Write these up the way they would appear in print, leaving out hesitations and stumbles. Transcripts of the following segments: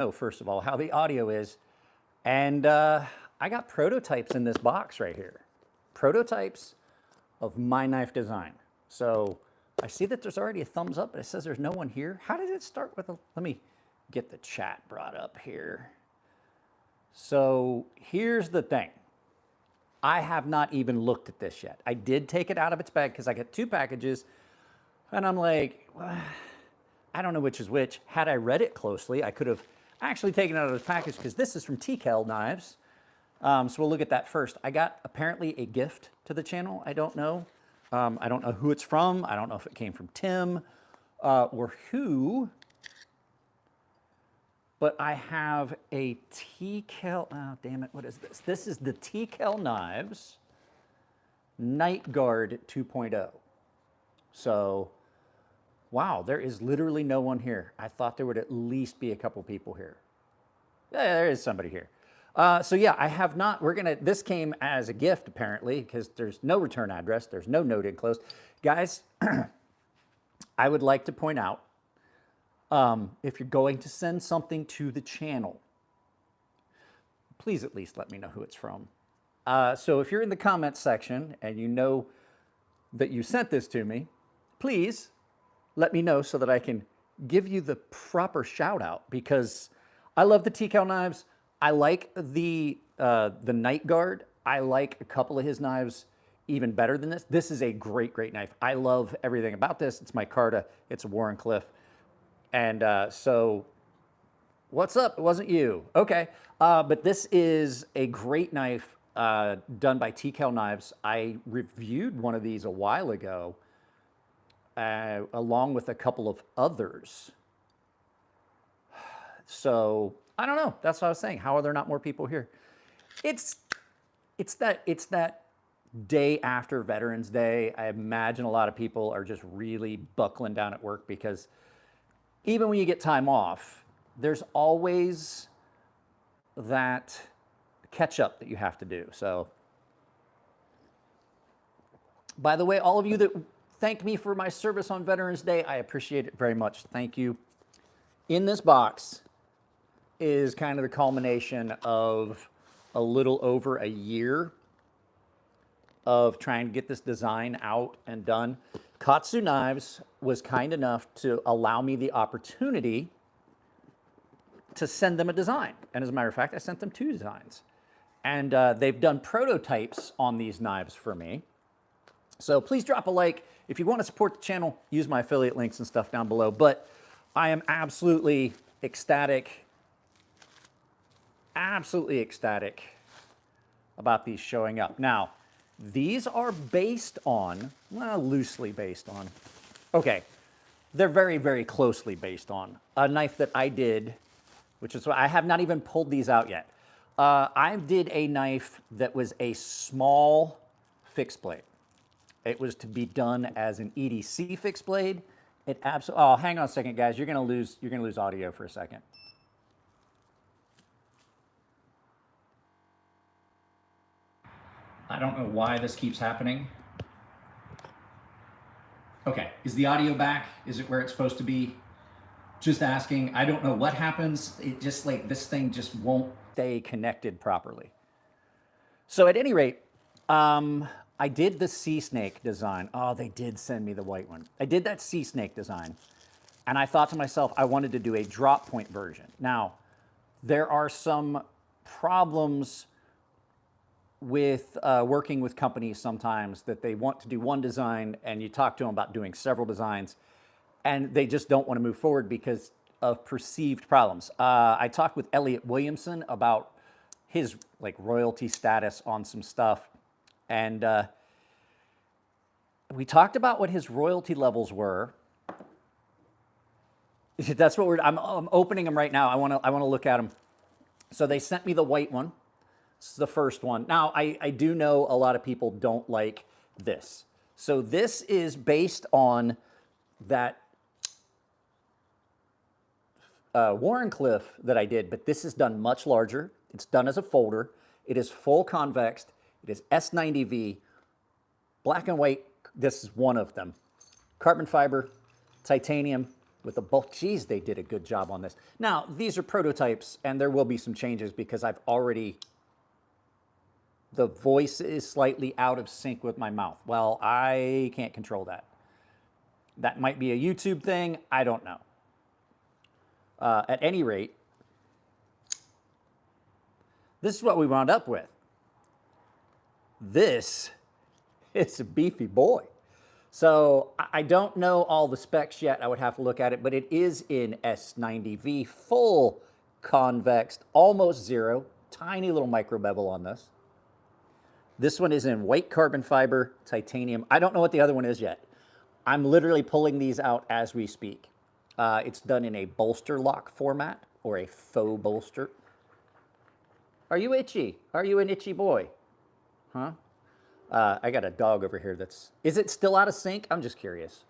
know, first of all, how the audio is. And I got prototypes in this box right here. Prototypes of my knife design. So I see that there's already a thumbs up, but it says there's no one here. How did it start with a, let me get the chat brought up here. So here's the thing. I have not even looked at this yet. I did take it out of its bag because I got 2 packages and I'm like, well, I don't know which is which. Had I read it closely, I could have actually taken it out of the package because this is from Teel Knives. So we'll look at that first. I got apparently a gift to the channel. I don't know. I don't know who it's from. I don't know if it came from Tim or who. But I have a Teel, oh damn it, what is this? This is the Teel Knives Night Guard 2.0. So, wow, there is literally no one here. I thought there would at least be a couple people here. Yeah, there is somebody here. So yeah, I have not, this came as a gift apparently, because there's no return address, there's no note enclosed. Guys, I would like to point out, if you're going to send something to the channel, please at least let me know who it's from. So if you're in the comments section and you know that you sent this to me, please let me know so that I can give you the proper shout out, because I love the Teel Knives. I like the Night Guard. I like a couple of his knives even better than this. This is a great, great knife. I love everything about this. It's my Carta. It's a Warncliffe. And so, what's up? It wasn't you. Okay. But this is a great knife done by Teel Knives. I reviewed one of these a while ago, along with a couple of others. So, I don't know. That's what I was saying. How are there not more people here? It's that day after Veterans Day. I imagine a lot of people are just really buckling down at work because even when you get time off, there's always that catch up that you have to do. So, by the way, all of you that thank me for my service on Veterans Day, I appreciate it very much. Thank you. In this box is kind of the culmination of a little over a year of trying to get this design out and done. KATSU Knives was kind enough to allow me the opportunity to send them a design. And as a matter of fact, I sent them 2 designs. And they've done prototypes on these knives for me. So please drop a like. If you want to support the channel, use my affiliate links and stuff down below. But I am absolutely ecstatic about these showing up. Now, these are based on, well, loosely based on, okay, they're very, very closely based on a knife that I did, which is why I have not even pulled these out yet. I did a knife that was a small fixed blade. It was to be done as an EDC fixed blade. It absolutely, oh, hang on a second, guys. You're gonna lose audio for a second. I don't know why this keeps happening. Okay, is the audio back? Is it where it's supposed to be? Just asking. I don't know what happens. It just like, this thing just won't stay connected properly. So at any rate, I did the sea snake design. Oh, they did send me the white one. I did that sea snake design, and I thought to myself, I wanted to do a drop point version. Now, there are some problems with working with companies sometimes that they want to do one design and you talk to them about doing several designs and they just don't want to move forward because of perceived problems. I talked with Elliot Williamson about his like royalty status on some stuff, and we talked about what his royalty levels were. That's what I'm opening them right now. I want to look at them. So they sent me the white one. This is the first one. Now, I do know a lot of people don't like this. So this is based on that Warncliffe that I did, but this is done much larger. It's done as a folder. It is full convex. It is S90V, black and white. This is one of them. Carbon fiber, titanium, with a bulk. Geez, they did a good job on this. Now, these are prototypes, and there will be some changes because I've already, the voice is slightly out of sync with my mouth. Well, I can't control that. That might be a YouTube thing. I don't know. At any rate, this is what we wound up with. This is a beefy boy. So I don't know all the specs yet. I would have to look at it, but it is in S90V, full convex, almost zero, tiny little micro bevel on this. This one is in white carbon fiber, titanium. I don't know what the other one is yet. I'm literally pulling these out as we speak. It's done in a bolster lock format or a faux bolster. Are you itchy? Are you an itchy boy? Huh? I got a dog over here that's... Is it still out of sync? I'm just curious.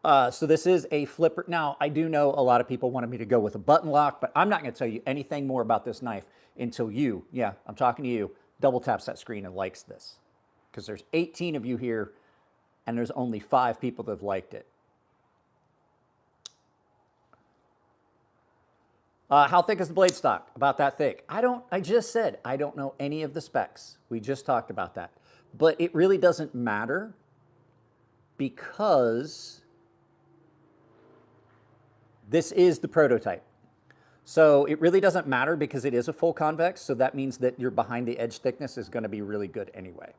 So this is a flipper. Now, I do know a lot of people wanted me to go with a button lock, but I'm not going to tell you anything more about this knife until you, yeah, I'm talking to you, double taps that screen and likes this. Because there's 18 of you here, and there's only 5 people that have liked it. How thick is the blade stock? About that thick. I just said, I don't know any of the specs. We just talked about that. But it really doesn't matter because this is the prototype. So it really doesn't matter because it is a full convex. So that means that your behind the edge thickness is going to be really good anyway.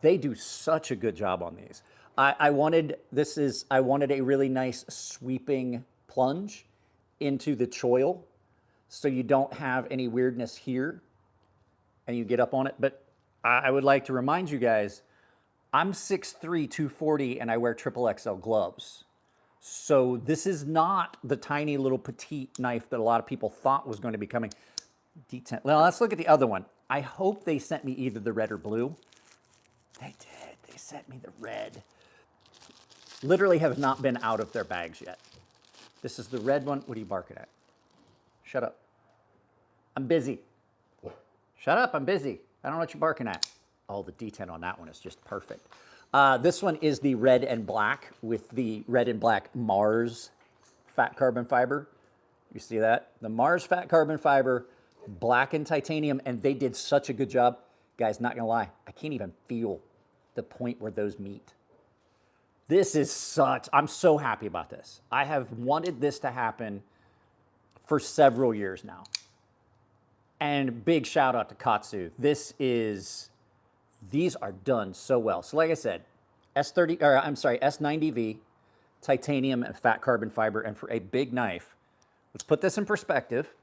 They do such a good job on these. I wanted a really nice sweeping plunge into the choil so you don't have any weirdness here and you get up on it. But I would like to remind you guys, I'm 6'3", 240, and I wear XXL gloves. So this is not the tiny little petite knife that a lot of people thought was going to be coming. D10. Well, let's look at the other one. I hope they sent me either the red or blue. They did. They sent me the red. Literally have not been out of their bags yet. This is the red one. What are you barking at? Shut up. I'm busy. Shut up, I'm busy. I don't know what you're barking at. Oh, the D10 on that one is just perfect. This one is the red and black with the red and black Mars fat carbon fiber. You see that? The Mars fat carbon fiber, black and titanium, and they did such a good job. Guys, not gonna lie, I can't even feel the point where those meet. This is such, I'm so happy about this. I have wanted this to happen for several years now. And big shout out to KATSU. These are done so well. So like I said, S90V, titanium and fat carbon fiber, and for a big knife, let's put this in perspective.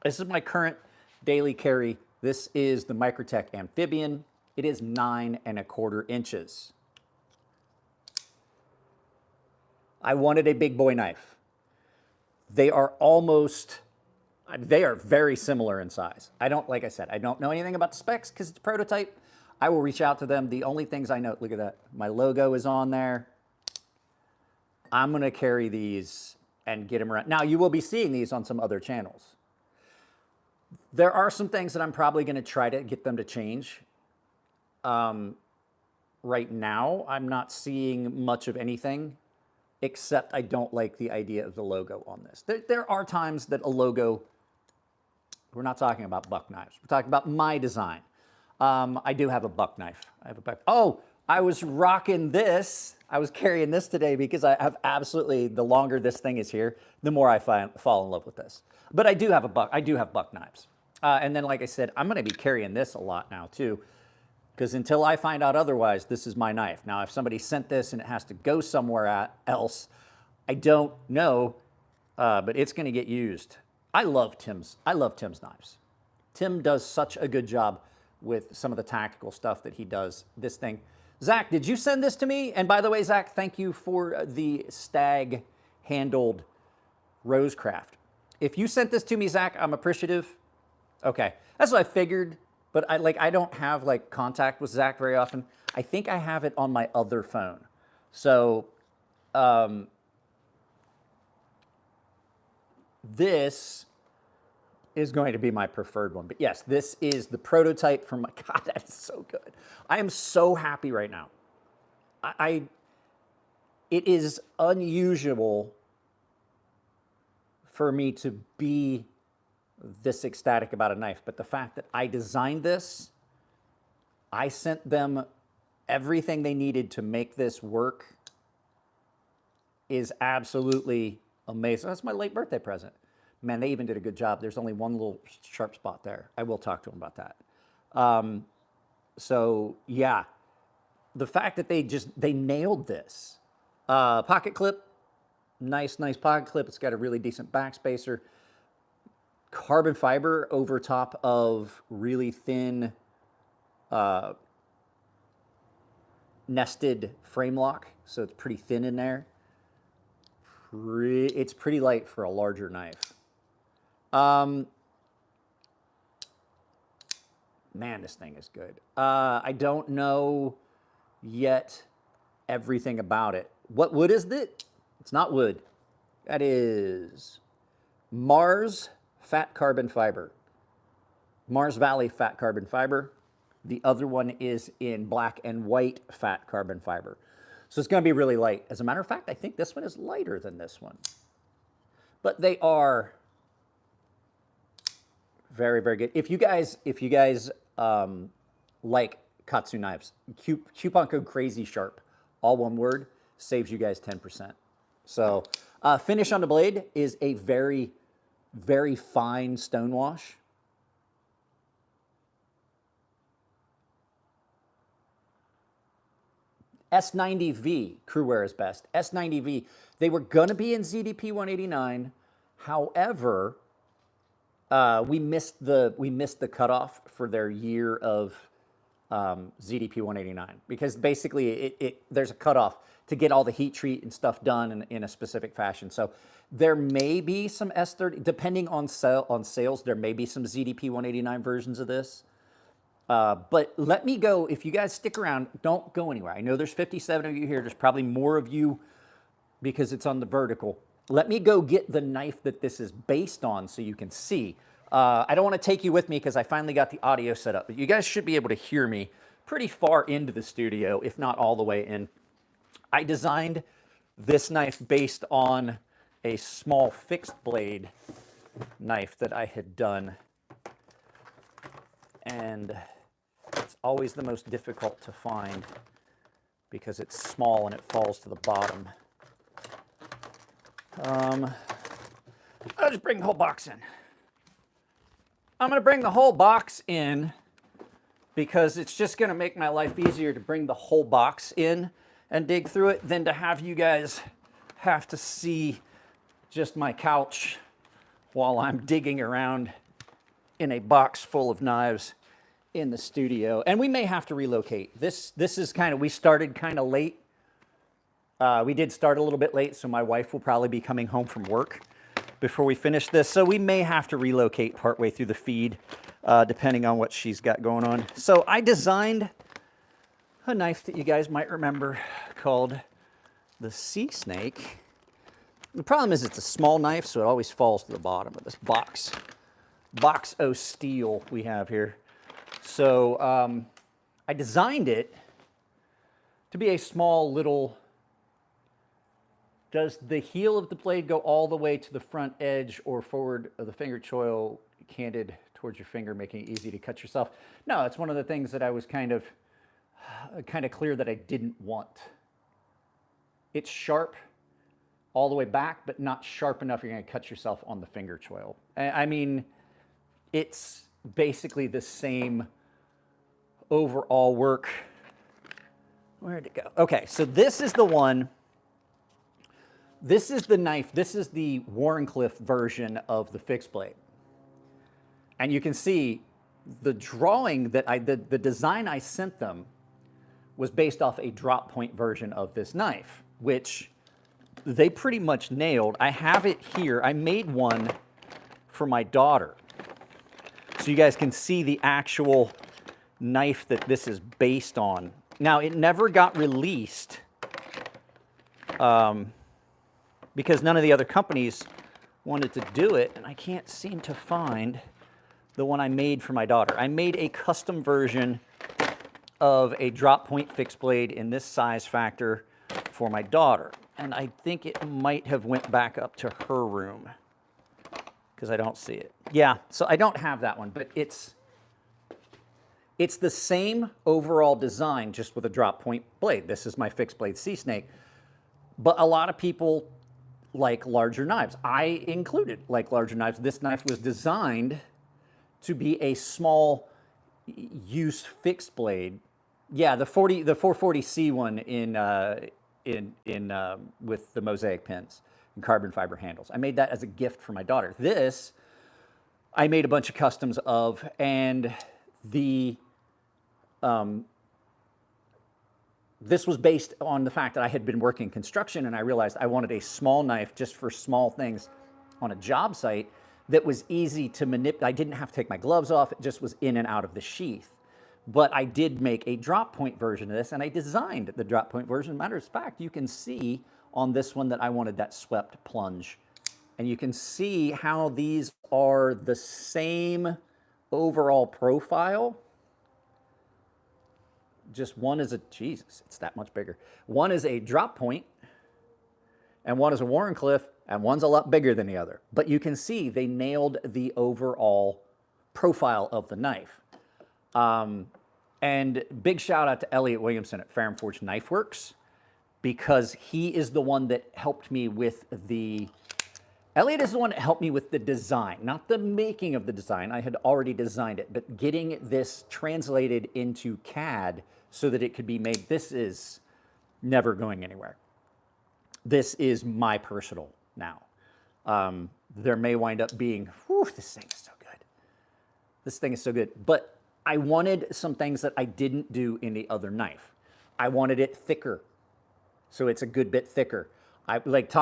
This is my current daily carry. This is the Microtech Amphibian. It is 9¼ inches. I wanted a big boy knife. They are very similar in size. Like I said, I don't know anything about the specs because it's a prototype. I will reach out to them. The only things I know, look at that, my logo is on there. I'm gonna carry these and get them around. Now you will be seeing these on some other channels. There are some things that I'm probably gonna try to get them to change. Right now, I'm not seeing much of anything, except I don't like the idea of the logo on this. There are times that a logo, we're not talking about buck knives. We're talking about my design. I do have a buck knife. I have a buck. Oh, I was rocking this. I was carrying this today because I have absolutely, the longer this thing is here, the more I fall in love with this. But I do have buck knives. And then, like I said, I'm gonna be carrying this a lot now too, because until I find out otherwise, this is my knife. Now, if somebody sent this and it has to go somewhere else, I don't know, but it's gonna get used. I love Tim's knives. Tim does such a good job with some of the tactical stuff that he does. This thing. Zach, did you send this to me? And by the way, Zach, thank you for the stag handled Rosecraft. If you sent this to me, Zach, I'm appreciative. Okay, that's what I figured. But I don't have like contact with Zach very often. I think I have it on my other phone. So this is going to be my preferred one. But yes, this is the prototype from my, God, that is so good. I am so happy right now. it is unusual for me to be this ecstatic about a knife, but the fact that I designed this, I sent them everything they needed to make this work is absolutely amazing. That's my late birthday present. Man, they even did a good job. There's only one little sharp spot there. I will talk to them about that. So yeah, the fact that they nailed this. Pocket clip, nice pocket clip. It's got a really decent backspacer. Carbon fiber over top of really thin nested frame lock, so it's pretty thin in there. It's pretty light for a larger knife. Man, this thing is good. I don't know yet everything about it. What wood is it? It's not wood. That is Mars fat carbon fiber. Mars Valley fat carbon fiber. The other one is in black and white fat carbon fiber. So it's going to be really light. As a matter of fact, I think this one is lighter than this one. But they are very good. If you guys like KATSU knives, coupon code crazysharp, all one word, saves you guys 10%. So finish on the blade is a very fine stone wash. S90V, crew wear is best. S90V, they were gonna be in ZDP 189. However, we missed the cutoff for their year of ZDP 189 because basically there's a cutoff to get all the heat treat and stuff done in a specific fashion. So there may be some S30, depending on sales, there may be some ZDP 189 versions of this. But let me go, if you guys stick around, don't go anywhere. I know there's 57 of you here. There's probably more of you because it's on the vertical. Let me go get the knife that this is based on so you can see. I don't want to take you with me because I finally got the audio set up, but you guys should be able to hear me pretty far into the studio, if not all the way in. I designed this knife based on a small fixed blade knife that I had done. And it's always the most difficult to find because it's small and it falls to the bottom. I'll just bring the whole box in. I'm going to bring the whole box in because it's just going to make my life easier to bring the whole box in and dig through it than to have you guys have to see just my couch while I'm digging around in a box full of knives in the studio. And we may have to relocate. This is we started kind of late. We did start a little bit late, so my wife will probably be coming home from work before we finish this. So we may have to relocate partway through the feed, depending on what she's got going on. So I designed a knife that you guys might remember called the Sea Snake. The problem is it's a small knife, so it always falls to the bottom of this box o' steel we have here. So I designed it to be a small little, does the heel of the blade go all the way to the front edge or forward of the finger choil canted towards your finger, making it easy to cut yourself? No, it's one of the things that I was kind of clear that I didn't want. It's sharp all the way back, but not sharp enough you're going to cut yourself on the finger choil. I mean, it's basically the same overall work. Where'd it go? Okay, so this is the one. This is the knife. This is the Wharncliffe version of the fixed blade. And you can see the drawing that the design I sent them was based off a drop point version of this knife, which they pretty much nailed. I have it here. I made one for my daughter, so you guys can see the actual knife that this is based on. Now, it never got released because none of the other companies wanted to do it, and I can't seem to find the one I made for my daughter. I made a custom version of a drop point fixed blade in this size factor for my daughter. And I think it might have went back up to her room because I don't see it. Yeah, so I don't have that one, but it's the same overall design, just with a drop point blade. This is my fixed blade sea snake, but a lot of people like larger knives. I included like larger knives. This knife was designed to be a small use fixed blade. Yeah, the 440C one with the mosaic pins and carbon fiber handles. I made that as a gift for my daughter. This I made a bunch of customs of, and this was based on the fact that I had been working construction and I realized I wanted a small knife just for small things on a job site that was easy to manipulate. I didn't have to take my gloves off. It just was in and out of the sheath. But I did make a drop point version of this, and I designed the drop point version. Matter of fact, you can see on this one that I wanted that swept plunge. And you can see how these are the same overall profile. Just one is a, Jesus, it's that much bigger. One is a drop point, and one is a Warrenclyffe, and one's a lot bigger than the other. But you can see they nailed the overall profile of the knife. And big shout out to Elliot Williamson at Fair & Forge Knife Works, because he is the one that helped me with the, Elliot is the one that helped me with the design, not the making of the design. I had already designed it, but getting this translated into CAD so that it could be made. This is never going anywhere. This is my personal now. There may wind up being, whew, this thing is so good. This thing is so good. But I wanted some things that I didn't do in the other knife. I wanted it thicker, so it's a good bit thicker. It's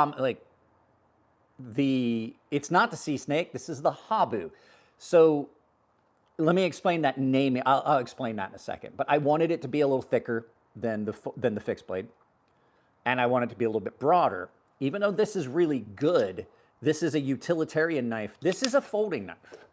not the sea snake, this is the habu. So let me explain that naming. I'll explain that in a second. But I wanted it to be a little thicker than the fixed blade, and I wanted it to be a little bit broader. Even though this is really good, this is a utilitarian knife. This is a folding knife.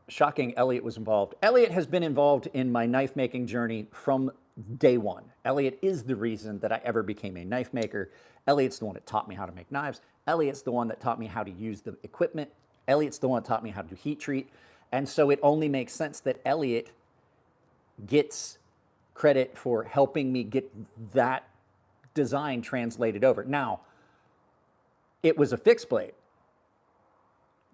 Shocking, Elliot was involved. Elliot has been involved in my knife making journey from day one. Elliot is the reason that I ever became a knife maker. Elliot's the one that taught me how to make knives. Elliot's the one that taught me how to use the equipment. Elliot's the one that taught me how to do heat treat. And so it only makes sense that Elliot gets credit for helping me get that design translated over. Now, it was a fixed blade.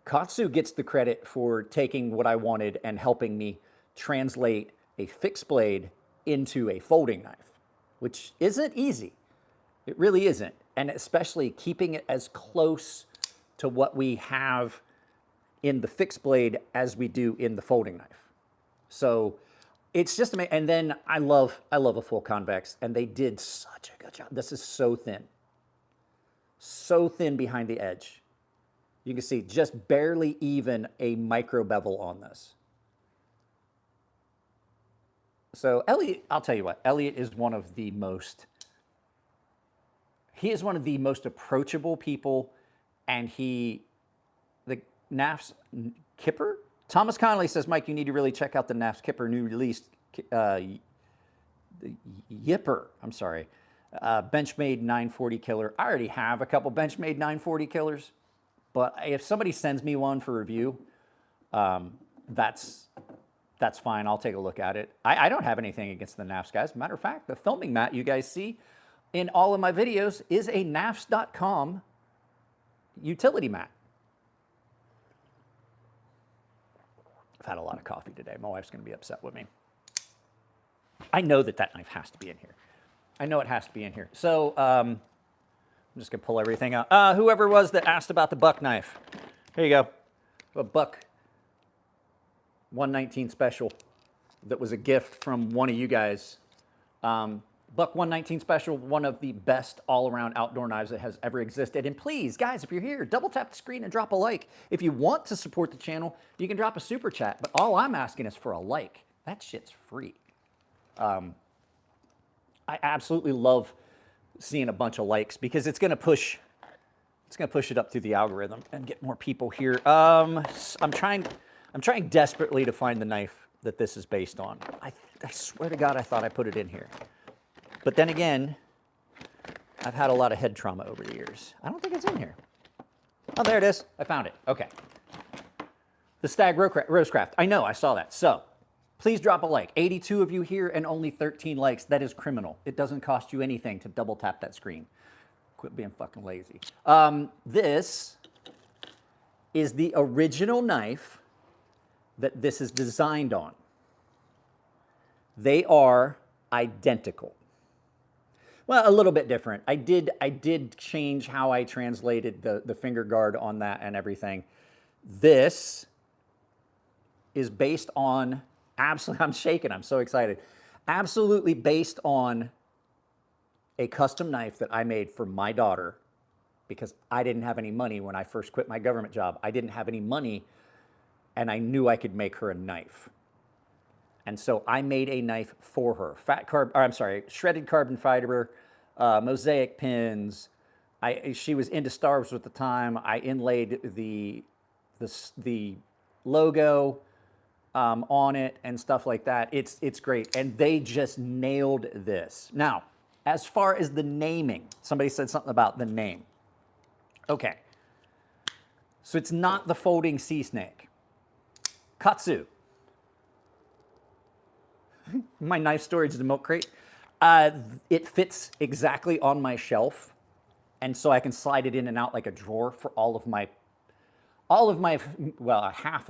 KATSU gets the credit for taking what I wanted and helping me translate a fixed blade into a folding knife, which isn't easy. It really isn't. And especially keeping it as close to what we have in the fixed blade as we do in the folding knife. So it's just amazing. And then I love a full convex, and they did such a good job. This is so thin behind the edge. You can see just barely even a micro bevel on this. So Elliot, I'll tell you what, Elliot is one of the most, he is one of the most approachable people, and the NAF's Kipper? Thomas Connolly says, Mike, you need to really check out the NAF's Kipper new release, the Yipper, I'm sorry, Benchmade 940 killer. I already have a couple Benchmade 940 killers. But if somebody sends me one for review, that's fine. I'll take a look at it. I don't have anything against the NAFs, guys. Matter of fact, the filming mat you guys see in all of my videos is a nafs.com utility mat. I've had a lot of coffee today. My wife's going to be upset with me. I know that knife has to be in here. I know it has to be in here. So, I'm just going to pull everything out. Whoever was that asked about the buck knife. Here you go. A buck 119 special that was a gift from one of you guys. Buck 119 special, one of the best all-around outdoor knives that has ever existed. And please, guys, if you're here, double tap the screen and drop a like. If you want to support the channel, you can drop a super chat. But all I'm asking is for a like. That shit's free. I absolutely love seeing a bunch of likes because it's going to push it up through the algorithm and get more people here. I'm trying desperately to find the knife that this is based on. I swear to God, I thought I put it in here. But then again, I've had a lot of head trauma over the years. I don't think it's in here. Oh, there it is. I found it. Okay. The Stag Roastcraft. I know, I saw that. So, please drop a like. 82 of you here and only 13 likes. That is criminal. It doesn't cost you anything to double tap that screen. Quit being fucking lazy. This is the original knife that this is designed on. They are identical. Well, a little bit different. I did change how I translated the finger guard on that and everything. This is based on, absolutely, I'm shaking, I'm so excited. Absolutely based on a custom knife that I made for my daughter because I didn't have any money when I first quit my government job. I didn't have any money and I knew I could make her a knife. And so I made a knife for her. Shredded carbon fiber, mosaic pins. She was into Star Wars at the time. I inlaid the logo on it and stuff like that. It's great. And they just nailed this. Now, as far as the naming, somebody said something about the name. Okay. So it's not the folding sea snake. KATSU. My knife storage is a milk crate. It fits exactly on my shelf. And so I can slide it in and out like a drawer for half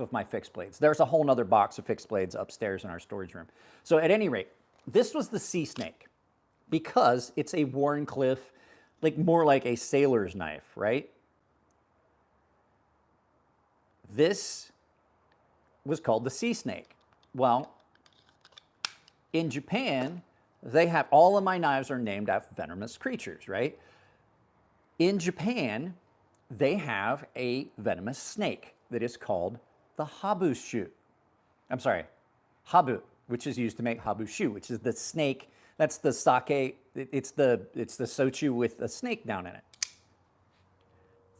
of my fixed blades. There's a whole nother box of fixed blades upstairs in our storage room. So at any rate, this was the sea snake because it's a Wharncliffe, more like a sailor's knife, right? This was called the sea snake. Well, in Japan, they have, all of my knives are named after venomous creatures, right? In Japan, they have a venomous snake that is called the habushu. I'm sorry, habu, which is used to make habushu, which is the snake. That's the sake. It's the sochu with a snake down in it.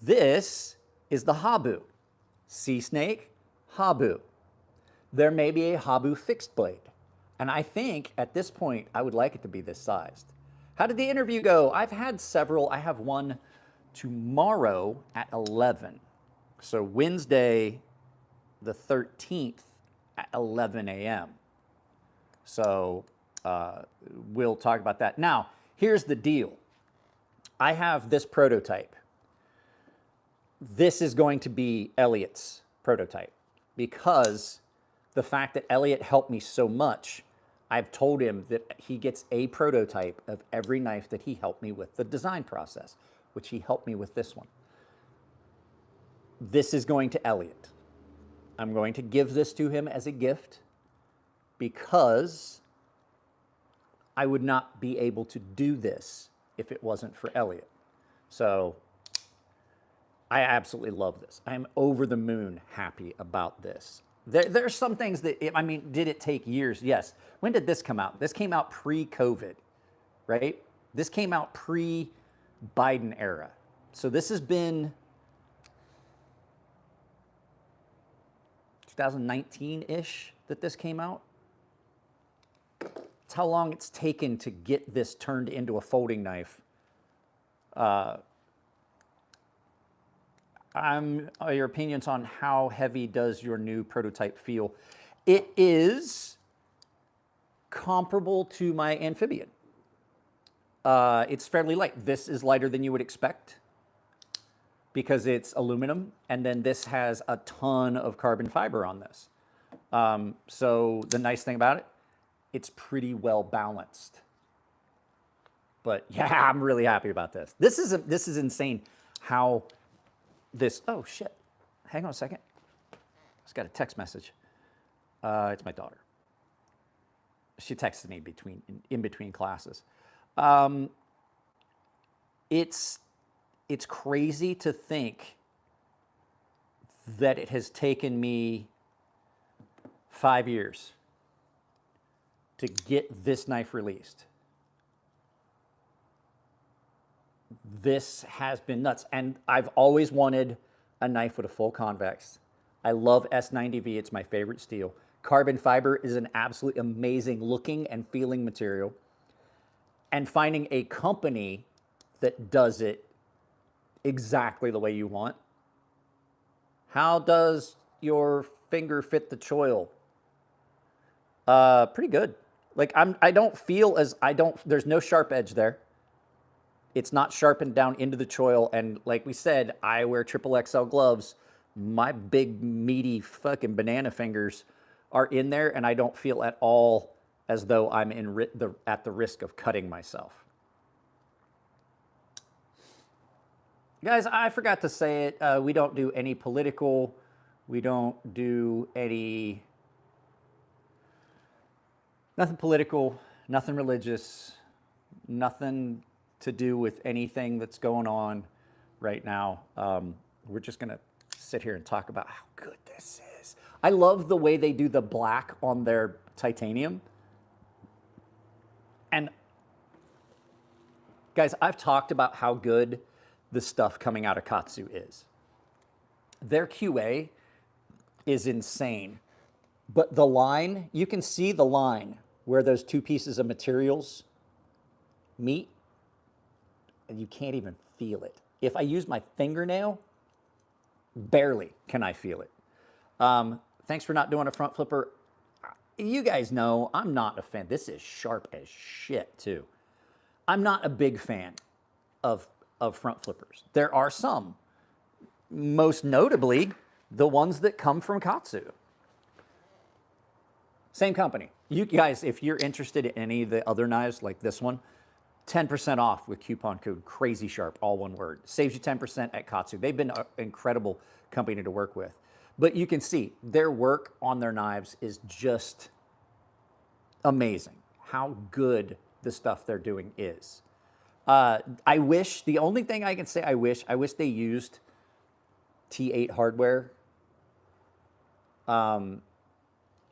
This is the habu, sea snake, habu. There may be a habu fixed blade. And I think at this point, I would like it to be this sized. How did the interview go? I've had several. I have one tomorrow at 11. So Wednesday, the 13th at 11 a.m. So we'll talk about that. Now, here's the deal. I have this prototype. This is going to be Elliot's prototype because the fact that Elliot helped me so much, I've told him that he gets a prototype of every knife that he helped me with the design process, which he helped me with this one. This is going to Elliot. I'm going to give this to him as a gift because I would not be able to do this if it wasn't for Elliot. So I absolutely love this. I'm over the moon happy about this. There are some things that, I mean, did it take years? Yes. When did this come out? This came out pre-COVID, right? This came out pre-Biden era. So this has been 2019-ish that this came out. It's how long it's taken to get this turned into a folding knife. Your opinions on how heavy does your new prototype feel? It is comparable to my amphibian. It's fairly light. This is lighter than you would expect because it's aluminum, and then this has a ton of carbon fiber on this. So the nice thing about it, it's pretty well balanced. But yeah, I'm really happy about this. This is insane how this, oh shit, hang on a second. Just got a text message. It's my daughter. She texted me in between classes. It's crazy to think that it has taken me 5 years to get this knife released. This has been nuts. And I've always wanted a knife with a full convex. I love S90V. It's my favorite steel. Carbon fiber is an absolutely amazing looking and feeling material. And finding a company that does it exactly the way you want. How does your finger fit the choil? Pretty good. Like I don't feel as, there's no sharp edge there. It's not sharpened down into the choil. And like we said, I wear triple XL gloves. My big, meaty fucking banana fingers are in there, and I don't feel at all as though I'm at the risk of cutting myself. Guys, I forgot to say it. We don't do any political. We don't do nothing political, nothing religious, nothing to do with anything that's going on right now. We're just going to sit here and talk about how good this is. I love the way they do the black on their titanium. And guys, I've talked about how good the stuff coming out of KATSU is. Their QA is insane. But the line, you can see the line where those two pieces of materials meet, and you can't even feel it. If I use my fingernail, barely can I feel it. Thanks for not doing a front flipper. You guys know I'm not a fan. This is sharp as shit too. I'm not a big fan of front flippers. There are some, most notably the ones that come from KATSU. Same company. You guys, if you're interested in any of the other knives like this one, 10% off with coupon code crazysharp, all one word. Saves you 10% at KATSU. They've been an incredible company to work with. But you can see their work on their knives is just amazing. How good the stuff they're doing is. I wish, the only thing I can say I wish they used T8 hardware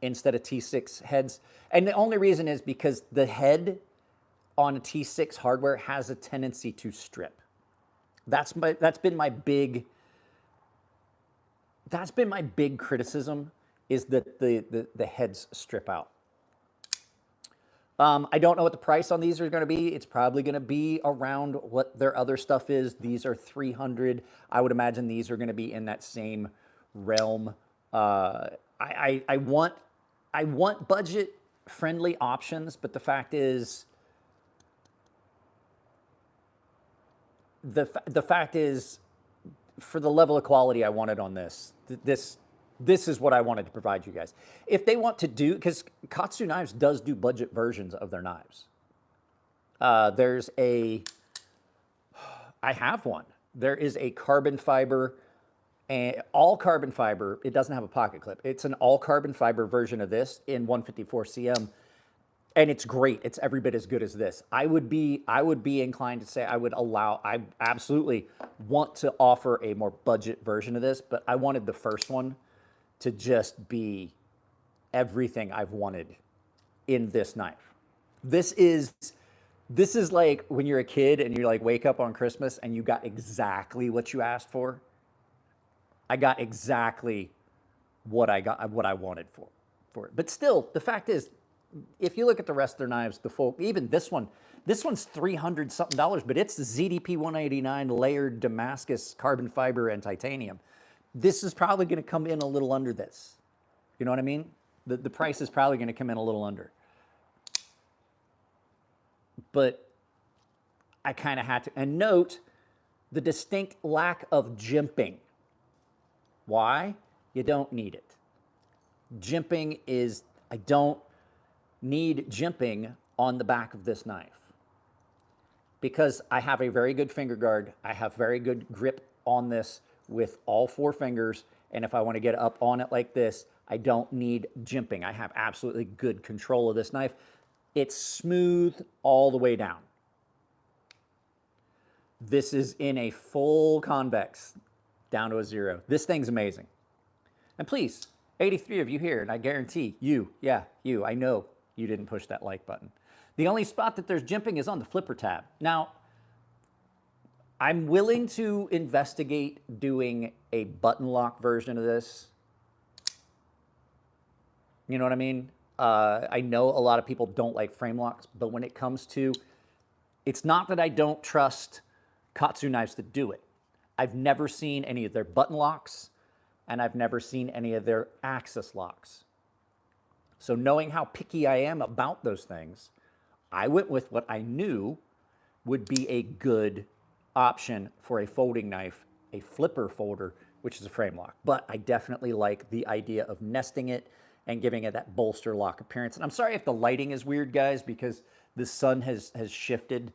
instead of T6 heads. And the only reason is because the head on a T6 hardware has a tendency to strip. That's been my big criticism, is that the heads strip out. I don't know what the price on these are going to be. It's probably going to be around what their other stuff is. These are $300. I would imagine these are going to be in that same realm. I want budget-friendly options, but the fact is, the fact is, for the level of quality I wanted on this is what I wanted to provide you guys. If they want to do, because KATSU Knives does do budget versions of their knives. I have one. There is a carbon fiber, and all carbon fiber. It doesn't have a pocket clip. It's an all carbon fiber version of this in 154 cm. And it's great. It's every bit as good as this. I would be inclined to say I absolutely want to offer a more budget version of this, but I wanted the first one to just be everything I've wanted in this knife. This is like when you're a kid and you like wake up on Christmas and you got exactly what you asked for. I got exactly what I wanted for it. But still, the fact is, if you look at the rest of their knives, even this one's $300 something, but it's the ZDP 189 layered Damascus carbon fiber and titanium. This is probably going to come in a little under this. You know what I mean? The price is probably going to come in a little under. But I kind of had to. And note the distinct lack of jimping. Why? You don't need it. Jimping is, I don't need jimping on the back of this knife, because I have a very good finger guard. I have very good grip on this with all four fingers, and if I want to get up on it like this, I don't need jimping. I have absolutely good control of this knife. It's smooth all the way down. This is in a full convex down to a 0. This thing's amazing. And please, 83 of you here, and I guarantee you, I know you didn't push that like button. The only spot that there's jimping is on the flipper tab. Now, I'm willing to investigate doing a button lock version of this. You know what I mean? I know a lot of people don't like frame locks, but when it comes to, it's not that I don't trust KATSU knives that do it. I've never seen any of their button locks, and I've never seen any of their axis locks. So knowing how picky I am about those things, I went with what I knew would be a good option for a folding knife, a flipper folder, which is a frame lock. But I definitely like the idea of nesting it and giving it that bolster lock appearance. And I'm sorry if the lighting is weird, guys, because the sun has shifted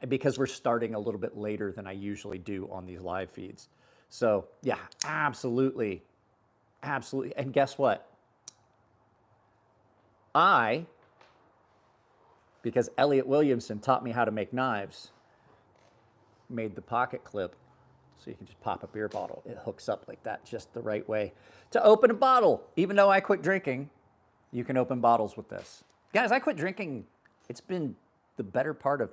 because we're starting a little bit later than I usually do on these live feeds. So yeah, absolutely, absolutely. And guess what? Because Elliot Williamson taught me how to make knives, made the pocket clip so you can just pop a beer bottle. It hooks up like that just the right way to open a bottle. Even though I quit drinking, you can open bottles with this. Guys, I quit drinking, it's been the better part of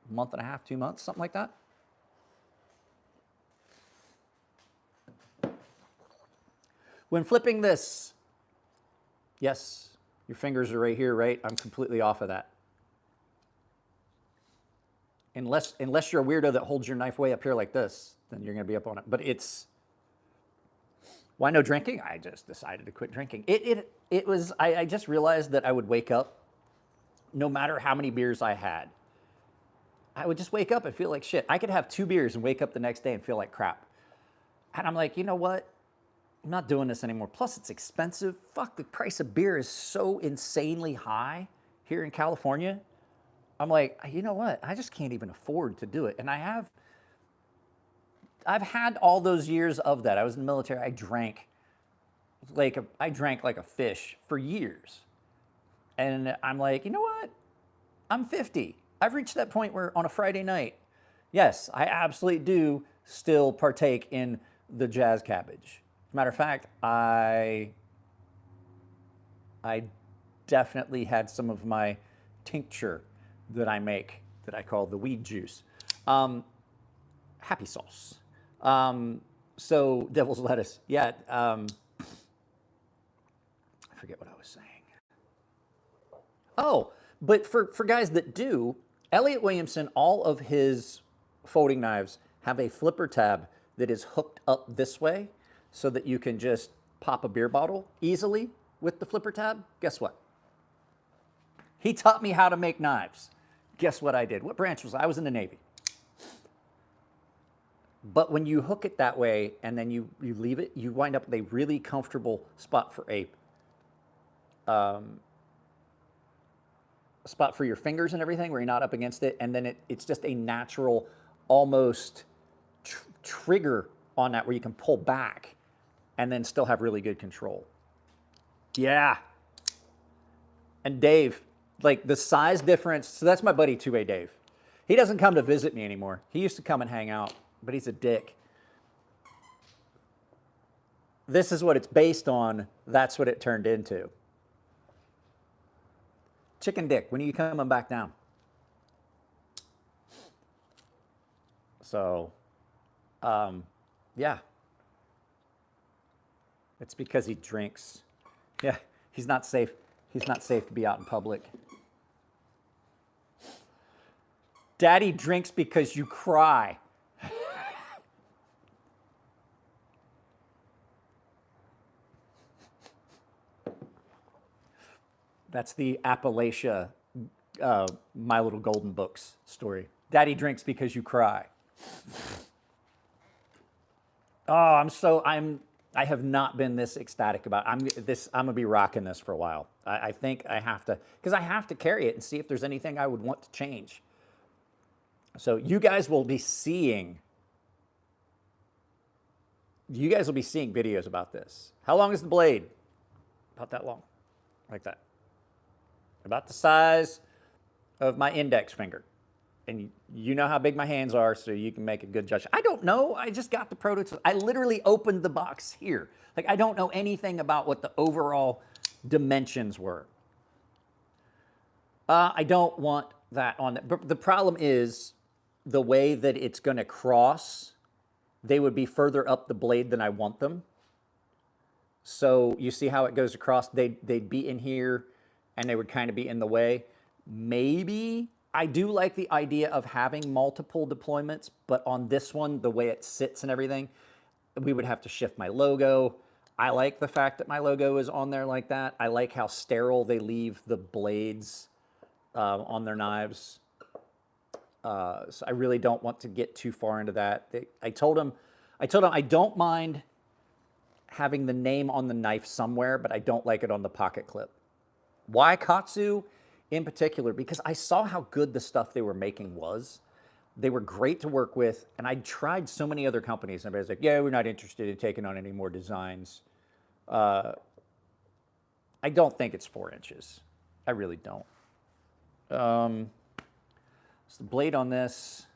a month and a half, 2 months, something like that. When flipping this, yes, your fingers are right here, right? I'm completely off of that. Unless you're a weirdo that holds your knife way up here like this, then you're going to be up on it. But it's, why no drinking? I just decided to quit drinking. I just realized that I would wake up, no matter how many beers I had, I would just wake up and feel like shit. I could have 2 beers and wake up the next day and feel like crap. And I'm like, you know what? I'm not doing this anymore. Plus, it's expensive. Fuck, the price of beer is so insanely high here in California. I'm like, you know what? I just can't even afford to do it. And I've had all those years of that. I was in the military. I drank like a fish for years. And I'm like, you know what? I'm 50. I've reached that point where on a Friday night, yes, I absolutely do still partake in the jazz cabbage. As a matter of fact, I definitely had some of my tincture that I make that I call the weed juice. Happy sauce. So devil's lettuce. Yeah. I forget what I was saying. Oh, but for guys that do, Elliot Williamson, all of his folding knives have a flipper tab that is hooked up this way so that you can just pop a beer bottle easily with the flipper tab. Guess what? He taught me how to make knives. Guess what I did? What branch was I? I was in the Navy. But when you hook it that way and then you leave it, you wind up with a really comfortable spot for spot for your fingers and everything where you're not up against it. And then it's just a natural, almost trigger on that where you can pull back and then still have really good control. Yeah. And Dave, like the size difference, so that's my buddy 2A Dave. He doesn't come to visit me anymore. He used to come and hang out, but he's a dick. This is what it's based on. That's what it turned into. Chicken Dick, when are you coming back down? So, yeah. It's because he drinks. Yeah, he's not safe. He's not safe to be out in public. Daddy drinks because you cry. That's the Appalachia My Little Golden Books story. Daddy drinks because you cry. Oh, I have not been this ecstatic about I'm gonna be rocking this for a while. I think I have to, because I have to carry it and see if there's anything I would want to change. So you guys will be seeing videos about this. How long is the blade? About that long, like that. About the size of my index finger. And you know how big my hands are, so you can make a good judgment. I don't know. I just got the prototype. I literally opened the box here. Like, I don't know anything about what the overall dimensions were. I don't want that on there. But the problem is the way that it's going to cross, they would be further up the blade than I want them. So you see how it goes across? They'd be in here, and they would kind of be in the way. Maybe I do like the idea of having multiple deployments, but on this one, the way it sits and everything, we would have to shift my logo. I like the fact that my logo is on there like that. I like how sterile they leave the blades on their knives. So I really don't want to get too far into that. I told them I don't mind having the name on the knife somewhere, but I don't like it on the pocket clip. Why KATSU in particular? Because I saw how good the stuff they were making was. They were great to work with, and I tried so many other companies, and everybody's like, yeah, we're not interested in taking on any more designs. I don't think it's 4 inches. I really don't. So the blade on this,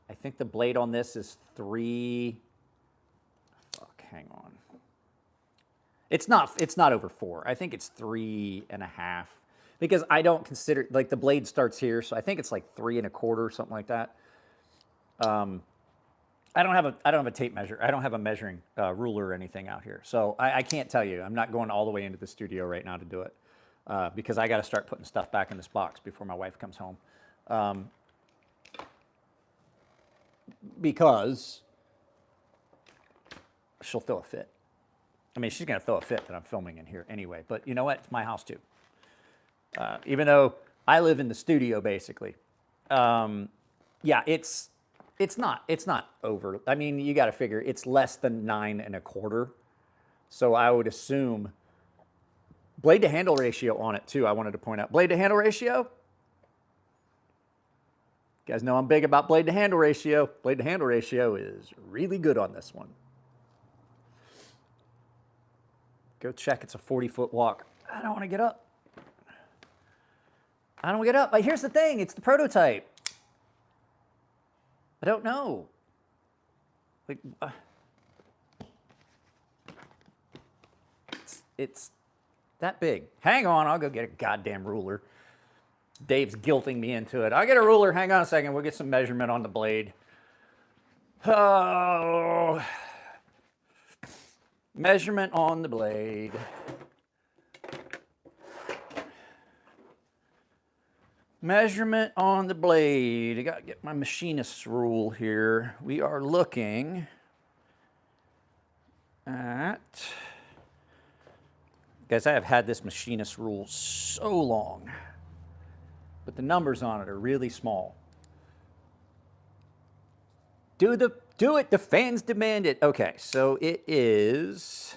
I think the blade on this is 3, fuck, hang on. It's not over 4. I think it's 3.5, because I don't consider, like, the blade starts here, so I think it's like 3 1/4 or something like that. I don't have a tape measure. I don't have a measuring ruler or anything out here, so I can't tell you. I'm not going all the way into the studio right now to do it, because I got to start putting stuff back in this box before my wife comes home. Because she'll throw a fit. I mean, she's going to throw a fit that I'm filming in here anyway, but you know what? It's my house too. Even though I live in the studio, basically. Yeah, it's not over. I mean, you got to figure it's less than 9 1/4. So I would assume blade to handle ratio on it too. I wanted to point out blade to handle ratio. You guys know I'm big about blade to handle ratio. Blade to handle ratio is really good on this one. Go check. It's a 40-foot walk. I don't want to get up. I don't want to get up. But here's the thing. It's the prototype. I don't know. Like, it's that big. Hang on. I'll go get a goddamn ruler. Dave's guilting me into it. I'll get a ruler. Hang on a second. We'll get some measurement on the blade. Oh. Measurement on the blade. Measurement on the blade. I got to get my machinist rule here. We are looking at... Guys, I have had this machinist rule so long, but the numbers on it are really small. Do it, the fans demand it. Okay, so it is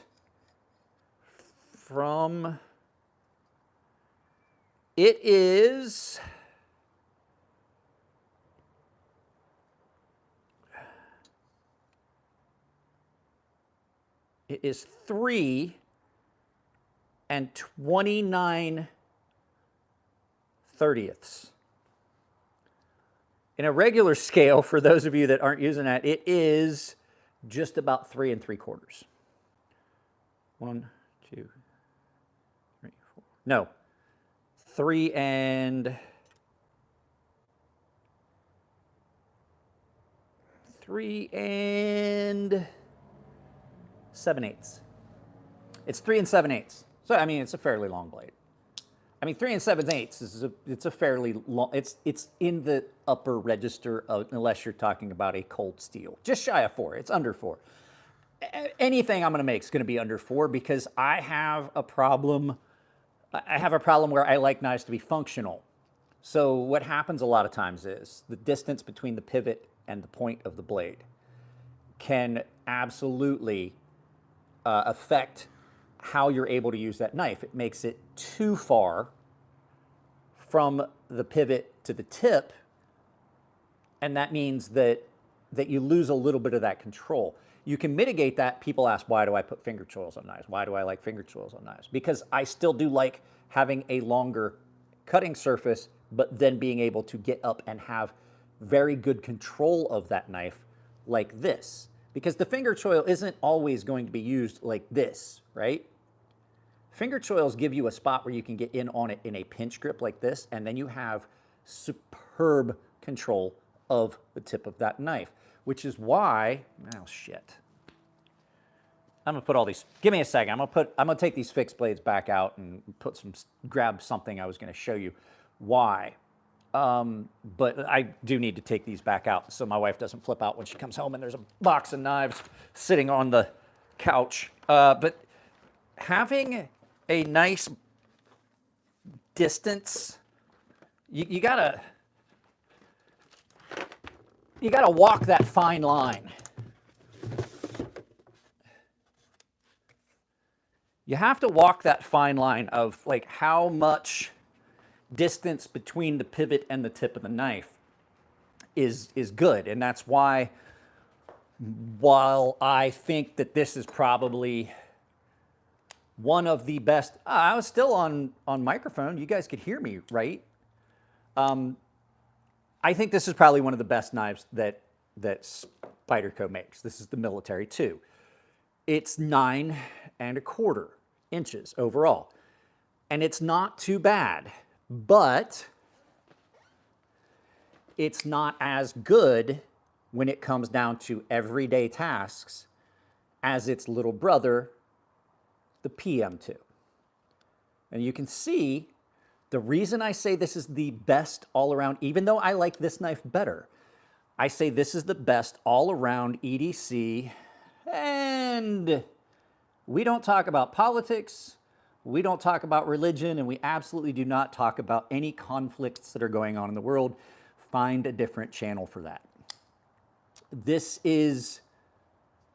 from... It is... It is 3 29/30. In a regular scale, for those of you that aren't using that, it is just about 3 3/4. 1, 2, 3, 4. No, 3 7/8. It's 3 7/8. So I mean, it's a fairly long blade. I mean, 3 7/8 is it's a fairly long. It's in the upper register of, unless you're talking about a cold steel, just shy of 4. It's under 4. Anything I'm going to make is going to be under 4 because I have a problem. I have a problem where I like knives to be functional. So what happens a lot of times is the distance between the pivot and the point of the blade can absolutely affect how you're able to use that knife. It makes it too far from the pivot to the tip, and that means that you lose a little bit of that control. You can mitigate that. People ask, why do I put finger choils on knives? Why do I like finger choils on knives? Because I still do like having a longer cutting surface, but then being able to get up and have very good control of that knife like this. Because the finger choil isn't always going to be used like this, right? Finger choils give you a spot where you can get in on it in a pinch grip like this, and then you have superb control of the tip of that knife, which is why, oh shit. I'm gonna put all these, give me a second. I'm gonna take these fixed blades back out and grab something I was gonna show you why But I do need to take these back out so my wife doesn't flip out when she comes home and there's a box of knives sitting on the couch. But having a nice distance, you gotta walk that fine line. You have to walk that fine line of like how much distance between the pivot and the tip of the knife is good. And that's why, while I think that this is probably one of the best, I was still on microphone. You guys could hear me, right? I think this is probably one of the best knives that Spyderco makes. This is the Military 2. It's 9¼ inches overall. And it's not too bad, but it's not as good when it comes down to everyday tasks as its little brother, the PM2. And you can see the reason I say this is the best all around, even though I like this knife better, I say this is the best all around EDC. And we don't talk about politics, we don't talk about religion, and we absolutely do not talk about any conflicts that are going on in the world. Find a different channel for that. This is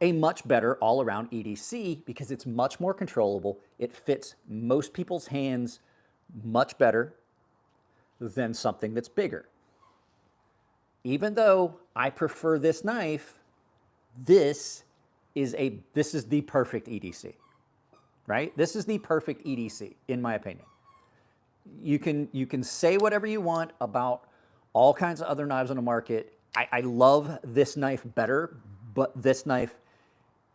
a much better all-around EDC because it's much more controllable. It fits most people's hands much better than something that's bigger. Even though I prefer this knife, this is the perfect EDC, right? This is the perfect EDC, in my opinion. You can say whatever you want about all kinds of other knives on the market. I love this knife better, but this knife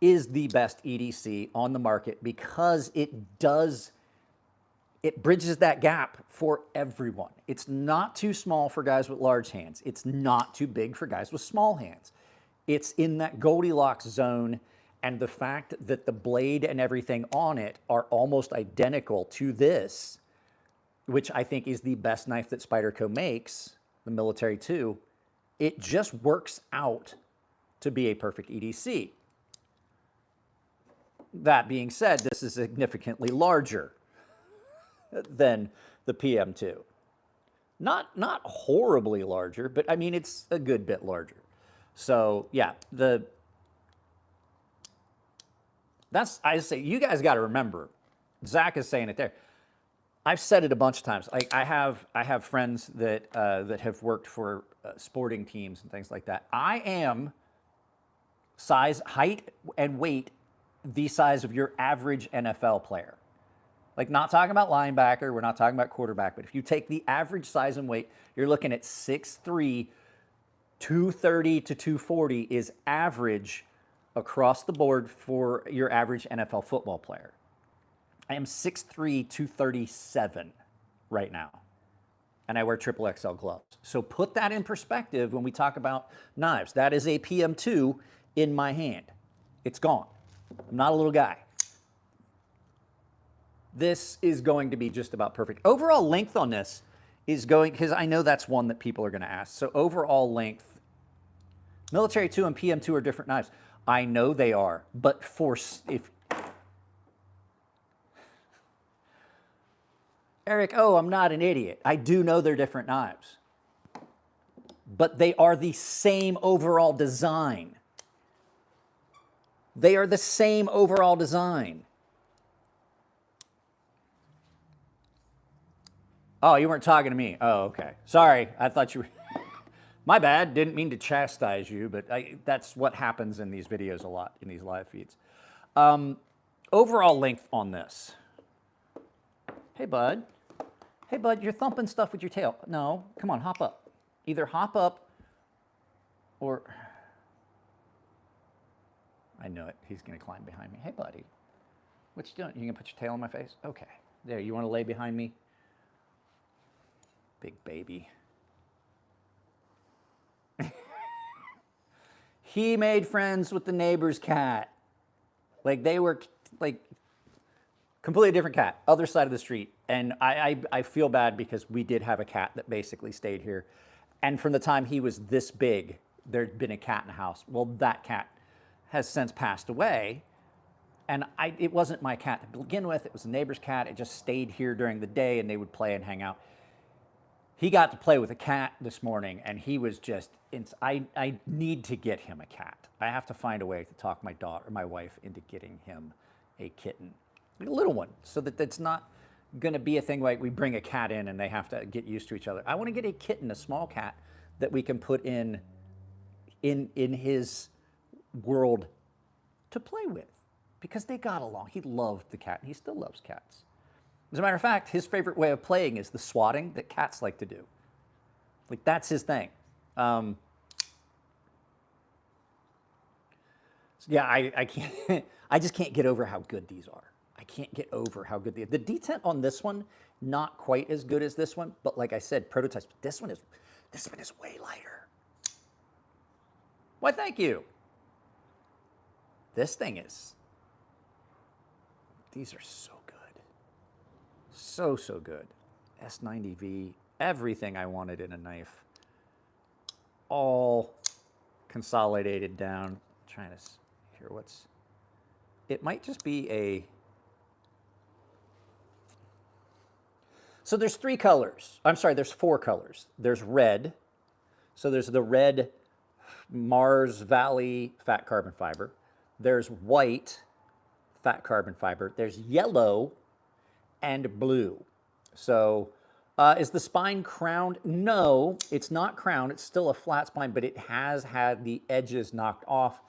is the best EDC on the market because it bridges that gap for everyone. It's not too small for guys with large hands. It's not too big for guys with small hands. It's in that Goldilocks zone, and the fact that the blade and everything on it are almost identical to this, which I think is the best knife that Spyderco makes, the Military 2, it just works out to be a perfect EDC. That being said, this is significantly larger than the PM2. Not horribly larger, but I mean, it's a good bit larger. So yeah, I say, you guys got to remember, Zach is saying it there. I've said it a bunch of times. Like I have friends that that have worked for sporting teams and things like that. I am size, height, and weight the size of your average NFL player. Like, not talking about linebacker, we're not talking about quarterback, but if you take the average size and weight, you're looking at 6'3", 230 to 240 is average across the board for your average NFL football player. I am 6'3", 237 right now, and I wear XXL gloves. So put that in perspective when we talk about knives. That is a PM2 in my hand. It's gone. I'm not a little guy. This is going to be just about perfect. Overall length on this is going, because I know that's one that people are going to ask. So overall length, Military 2 and PM2 are different knives. I know they are, but Eric, oh, I'm not an idiot. I do know they're different knives, but they are the same overall design. They are the same overall design. Oh, you weren't talking to me. Oh, okay. Sorry, I thought you were. My bad, didn't mean to chastise you, but that's what happens in these videos a lot, in these live feeds. Overall length on this. Hey, bud. Hey, bud, you're thumping stuff with your tail. No, come on, hop up. Either hop up or... I know it. He's going to climb behind me. Hey, buddy. What you doing? You going to put your tail on my face? Okay. There, you want to lay behind me? Big baby. He made friends with the neighbor's cat. Like, they were, like, Completely different cat, other side of the street. And I feel bad because we did have a cat that basically stayed here. And from the time he was this big, there'd been a cat in the house. Well, that cat has since passed away. And it wasn't my cat to begin with. It was a neighbor's cat. It just stayed here during the day and they would play and hang out. He got to play with a cat this morning and he was just, I need to get him a cat. I have to find a way to talk my wife into getting him a kitten. A little one, so that it's not going to be a thing like we bring a cat in and they have to get used to each other. I want to get a kitten, a small cat that we can put in his world to play with because they got along. He loved the cat and he still loves cats. As a matter of fact, his favorite way of playing is the swatting that cats like to do. Like that's his thing. So yeah, I can't. I just can't get over how good these are. I can't get over how good the detent on this one, not quite as good as this one, but like I said, prototypes. But this one is way lighter. Why, thank you. This thing is. These are so good, so good. S90V, everything I wanted in a knife, all consolidated down. I'm trying to hear what's. It might just be a. So there's 3 colors. I'm sorry, there's 4 colors. There's red. So there's the red Mars Valley fat carbon fiber. There's white fat carbon fiber. There's yellow and blue. So is the spine crowned? No, it's not crowned. It's still a flat spine, but it has had the edges knocked off.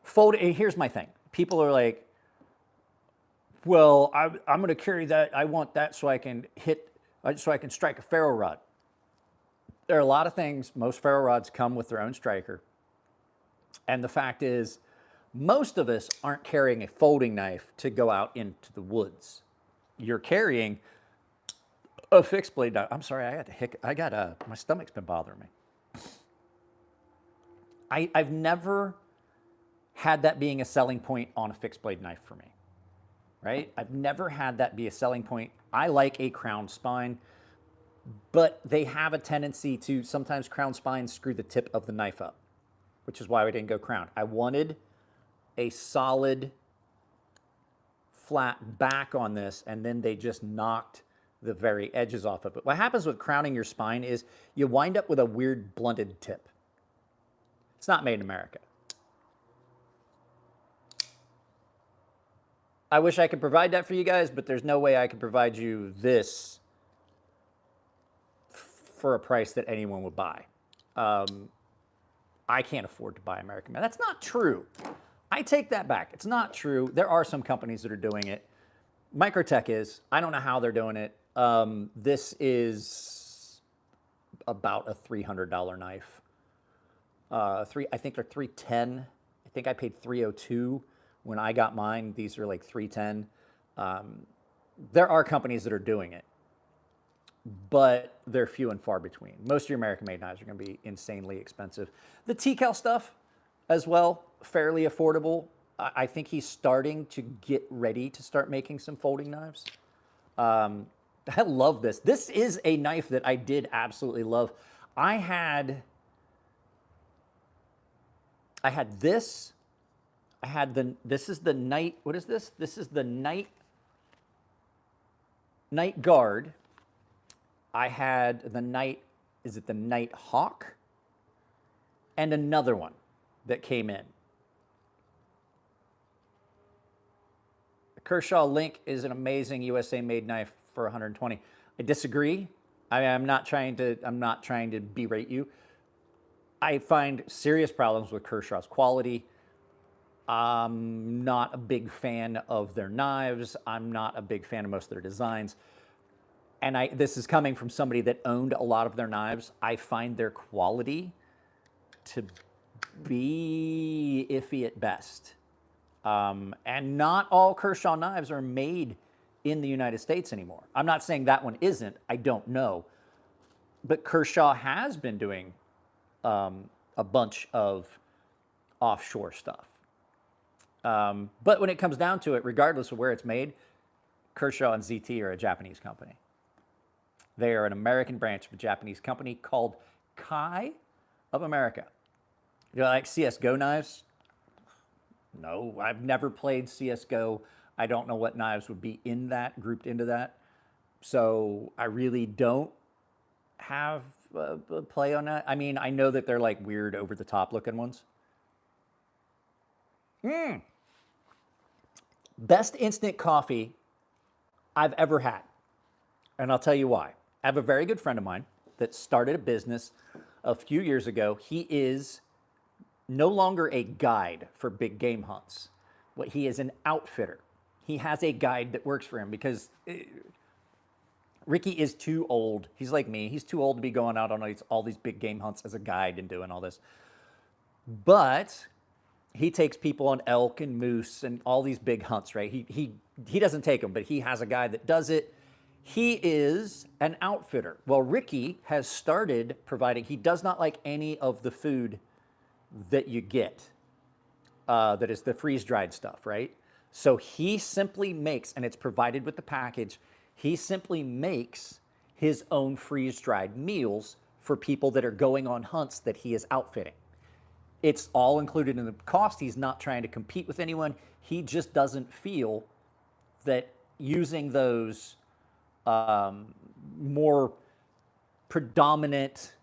Here's my thing. People are like, well, I'm going to carry that. I want that so I can strike a ferro rod. There are a lot of things. Most ferro rods come with their own striker. And the fact is, most of us aren't carrying a folding knife to go out into the woods. You're carrying a fixed blade knife. I'm sorry, my stomach's been bothering me. I've never had that being a selling point on a fixed blade knife for me. Right? I've never had that be a selling point. I like a crowned spine, but they have a tendency to sometimes crown spines screw the tip of the knife up, which is why we didn't go crowned. I wanted a solid flat back on this, and then they just knocked the very edges off of it. What happens with crowning your spine is you wind up with a weird blunted tip. It's not made in America. I wish I could provide that for you guys, but there's no way I could provide you this for a price that anyone would buy. I can't afford to buy American made. That's not true. I take that back. It's not true. There are some companies that are doing it. Microtech is. I don't know how they're doing it. This is about a $300 knife. I think they're $310. I think I paid $302 when I got mine. These are like $310. There are companies that are doing it, but they're few and far between. Most of your American-made knives are going to be insanely expensive. The Teel stuff as well, fairly affordable. I think he's starting to get ready to start making some folding knives. I love this. This is a knife that I did absolutely love. I had this. This is the night, what is this? This is the night guard. I had the night, is it the Night Hawk? And another one that came in. The Kershaw Link is an amazing USA made knife for 120. I disagree. I'm not trying to berate you. I find serious problems with Kershaw's quality. I'm not a big fan of their knives. I'm not a big fan of most of their designs. And this is coming from somebody that owned a lot of their knives. I find their quality to be iffy at best. And not all Kershaw knives are made in the United States anymore. I'm not saying that one isn't. I don't know. But Kershaw has been doing a bunch of offshore stuff. But when it comes down to it, regardless of where it's made, Kershaw and ZT are a Japanese company. They are an American branch of a Japanese company called Kai of America. You know, like CSGO knives? No, I've never played CSGO. I don't know what knives would be in that, grouped into that. So I really don't have a play on that. I mean, I know that they're like weird, over-the-top looking ones. Best instant coffee I've ever had. And I'll tell you why. I have a very good friend of mine that started a business a few years ago. He is no longer a guide for big game hunts. What he is an outfitter. He has a guide that works for him because Ricky is too old. He's like me. He's too old to be going out on all these big game hunts as a guide and doing all this. But he takes people on elk and moose and all these big hunts, right? He doesn't take them, but he has a guy that does it. He is an outfitter. Well, Ricky has started providing, he does not like any of the food that you get, that is the freeze-dried stuff, right? So he simply makes, and it's provided with the package, he simply makes his own freeze-dried meals for people that are going on hunts that he is outfitting. It's all included in the cost. He's not trying to compete with anyone. He just doesn't feel that using those more predominant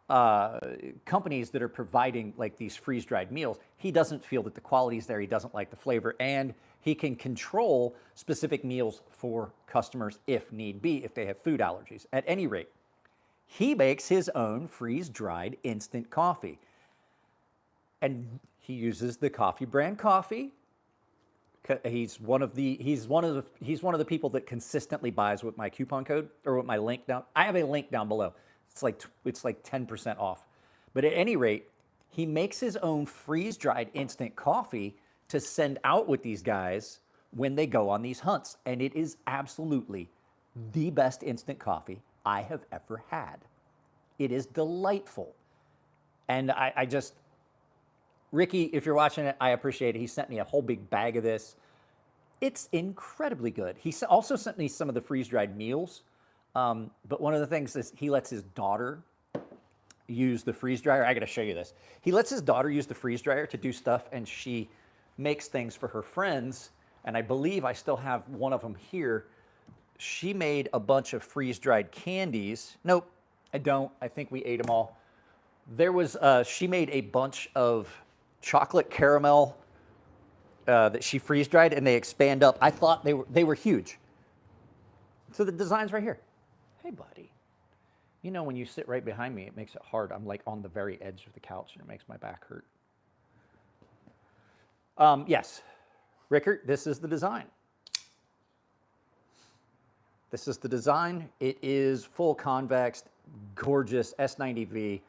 companies that are providing like these freeze-dried meals, he doesn't feel that the quality is there. He doesn't like the flavor, and he can control specific meals for customers if need be, if they have food allergies. At any rate, he makes his own freeze-dried instant coffee. And he uses the coffee brand coffee. He's one of the people that consistently buys with my coupon code or with my link down. I have a link down below. It's like 10% off. But at any rate, he makes his own freeze-dried instant coffee to send out with these guys when they go on these hunts. And it is absolutely the best instant coffee I have ever had. It is delightful. And I just, Ricky, if you're watching it, I appreciate it. He sent me a whole big bag of this. It's incredibly good. He also sent me some of the freeze-dried meals. But one of the things is he lets his daughter use the freeze dryer. I got to show you this. He lets his daughter use the freeze dryer to do stuff, and she makes things for her friends. And I believe I still have one of them here. She made a bunch of freeze-dried candies. Nope, I don't. I think we ate them all. There was, she made a bunch of chocolate caramel that she freeze-dried, and they expand up. I thought they were huge. So the design's right here. Hey, buddy. You know, when you sit right behind me, it makes it hard. I'm like on the very edge of the couch, and it makes my back hurt. Yes, Rickert, this is the design. This is the design. It is full convex, gorgeous S90V,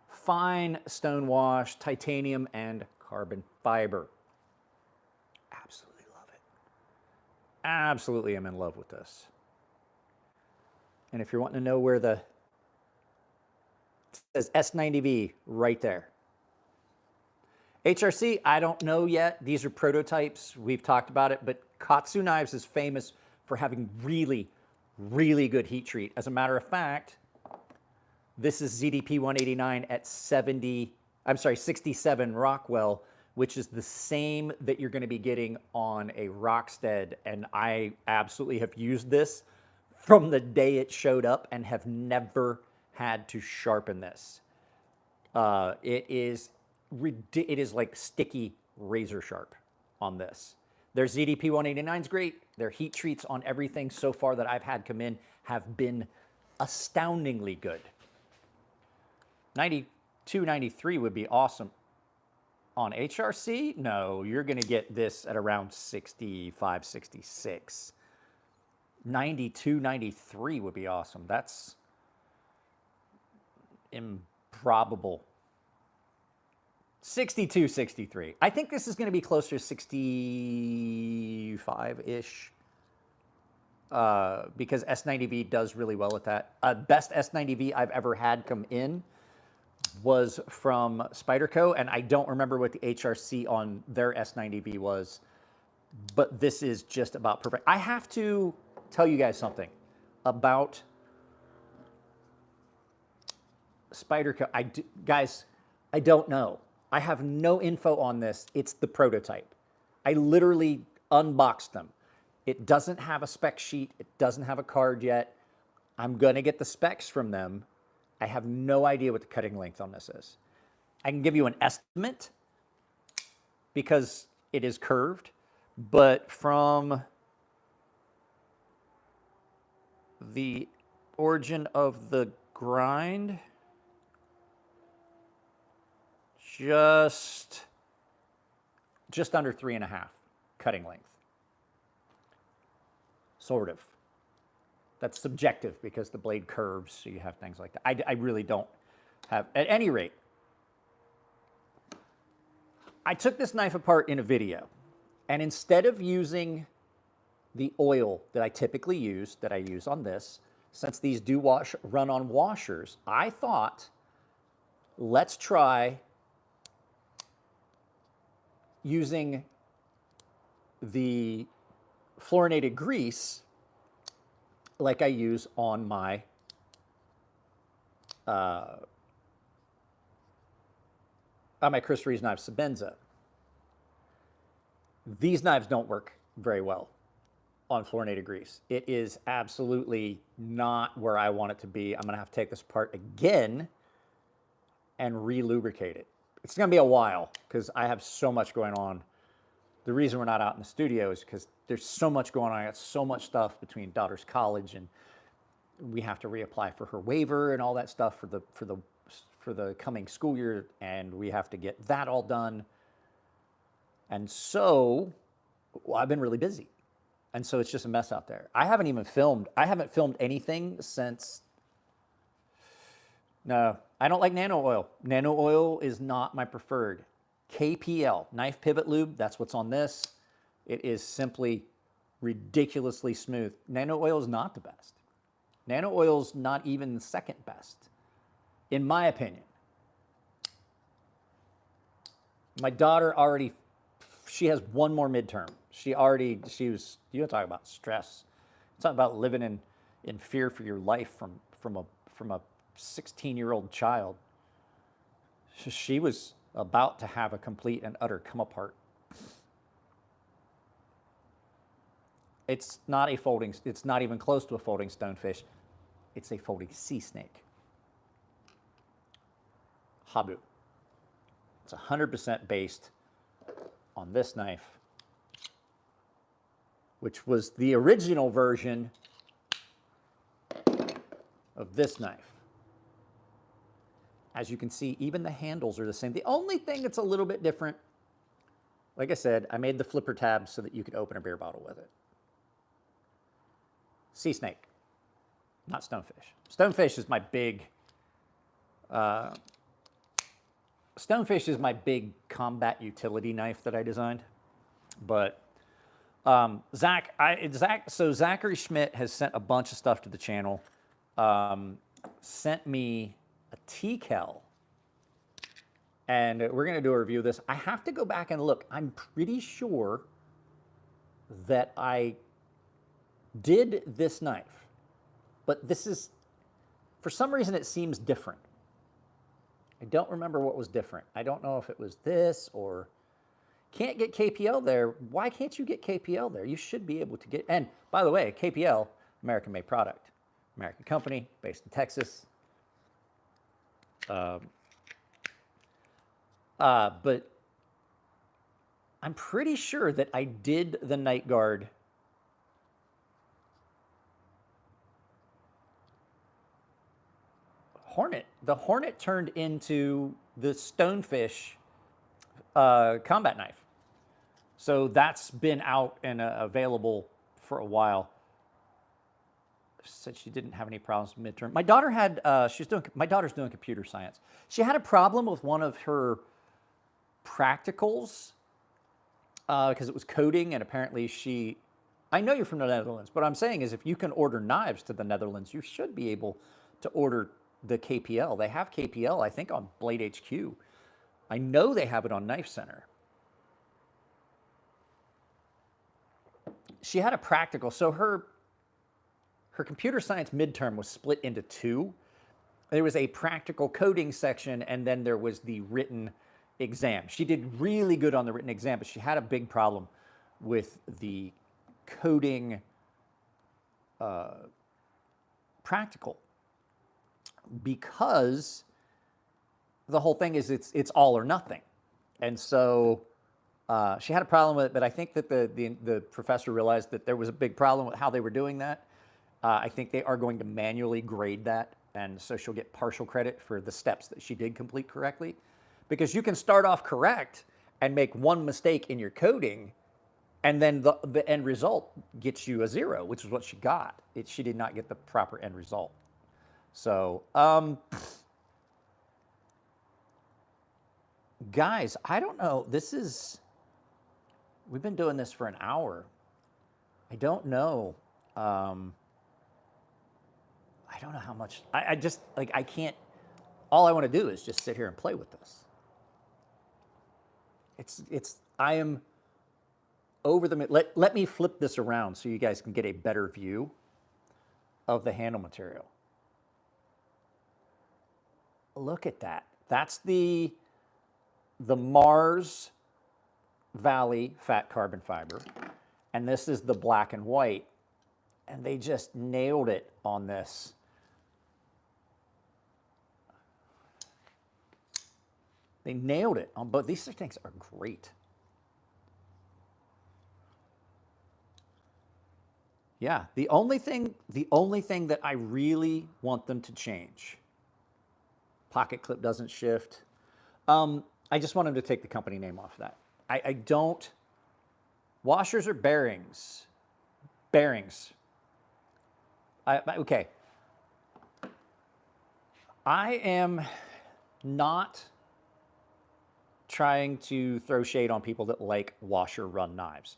fine stone wash, titanium, and carbon fiber. Absolutely love it. Absolutely am in love with this. And if you're wanting to know where it says S90V right there. HRC, I don't know yet. These are prototypes. We've talked about it, but KATSU Knives is famous for having really, really good heat treat. As a matter of fact, this is ZDP 189 at 67 Rockwell, which is the same that you're going to be getting on a Rockstead. And I absolutely have used this from the day it showed up and have never had to sharpen this. It is like sticky razor sharp on this. Their ZDP 189 is great. Their heat treats on everything so far that I've had come in have been astoundingly good. 92, 93 would be awesome. On HRC, no, you're going to get this at around 65, 66. 92, 93 would be awesome. That's improbable. 62, 63. I think this is going to be closer to 65-ish because S90V does really well at that. Best S90V I've ever had come in was from Spyderco, and I don't remember what the HRC on their S90V was, but this is just about perfect. I have to tell you guys something about Spyderco. Guys, I don't know. I have no info on this. It's the prototype. I literally unboxed them. It doesn't have a spec sheet. It doesn't have a card yet. I'm going to get the specs from them. I have no idea what the cutting length on this is. I can give you an estimate because it is curved, but from the origin of the grind, just under 3.5 cutting length. Sort of. That's subjective because the blade curves, so you have things like that. I really don't have, at any rate, I took this knife apart in a video, and instead of using the oil that I typically use, that I use on this, since these do run on washers, I thought, let's try using the fluorinated grease like I use on my Chris Reeves knife Sebenza. These knives don't work very well on fluorinated grease. It is absolutely not where I want it to be. I'm going to have to take this apart again and re-lubricate it. It's going to be a while because I have so much going on. The reason we're not out in the studio is because there's so much going on. I got so much stuff between daughter's college, and we have to reapply for her waiver and all that stuff for the coming school year, and we have to get that all done. And so, well, I've been really busy, and so it's just a mess out there. I haven't filmed anything since. No, I don't like nano oil. Nano oil is not my preferred. KPL, knife pivot lube, that's what's on this. It is simply ridiculously smooth. Nano oil is not the best. Nano oil's not even the second best, in my opinion. My daughter already, she has one more midterm. You don't talk about stress. Talk about living in fear for your life from a 16-year-old child. She was about to have a complete and utter come apart. It's not even close to a folding stonefish. It's a folding sea snake. Habu. It's 100% based on this knife, which was the original version of this knife. As you can see, even the handles are the same. The only thing that's a little bit different, like I said, I made the flipper tab so that you could open a beer bottle with it. Sea snake, not stonefish. Stonefish is my big combat utility knife that I designed. But Zachary Schmidt has sent a bunch of stuff to the channel. Sent me a Teel, and we're going to do a review of this. I have to go back and look. I'm pretty sure that I did this knife, but this is, for some reason, it seems different. I don't remember what was different. I don't know if it was this or can't get KPL there. Why can't you get KPL there? You should be able to get, and by the way, KPL, American-made product, American company, based in Texas. But I'm pretty sure that I did the Night Guard Hornet. The Hornet turned into the Stonefish combat knife. So that's been out and available for a while. Said she didn't have any problems with midterm. My daughter had, my daughter's doing computer science. She had a problem with one of her practicals because it was coding, and apparently I know you're from the Netherlands, but what I'm saying is if you can order knives to the Netherlands, you should be able to order the KPL. They have KPL, I think, on Blade HQ. I know they have it on Knife Center. She had a practical, so her her computer science midterm was split into two. There was a practical coding section, and then there was the written exam. She did really good on the written exam, but she had a big problem with the coding practical, because the whole thing is it's all or nothing. And so she had a problem with it, but I think that the professor realized that there was a big problem with how they were doing that. I think they are going to manually grade that, and so she'll get partial credit for the steps that she did complete correctly. Because you can start off correct and make one mistake in your coding, and then the end result gets you a 0, which is what she got. She did not get the proper end result. So, guys, I don't know. We've been doing this for an hour. I don't know. I don't know how much. I just, like, I can't. All I want to do is just sit here and play with this. I am over the, let me flip this around so you guys can get a better view of the handle material. Look at that. That's the Mars Valley fat carbon fiber, and this is the black and white, and they just nailed it on this. They nailed it on both. These things are great. Yeah, the only thing that I really want them to change, pocket clip doesn't shift. I just want them to take the company name off that. I don't, washers or bearings? Bearings. Okay. I am not trying to throw shade on people that like washer run knives.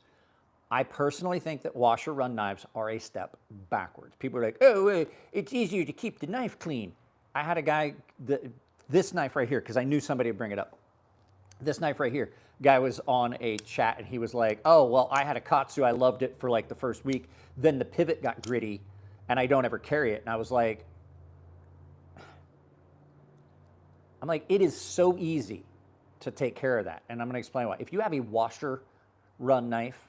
I personally think that washer run knives are a step backwards. People are like, oh, it's easier to keep the knife clean. I had a guy, this knife right here, because I knew somebody would bring it up. This knife right here, guy was on a chat and he was like, oh, well, I had a KATSU. I loved it for like the first week. Then the pivot got gritty and I don't ever carry it. And I was like, it is so easy to take care of that. And I'm going to explain why. If you have a washer run knife,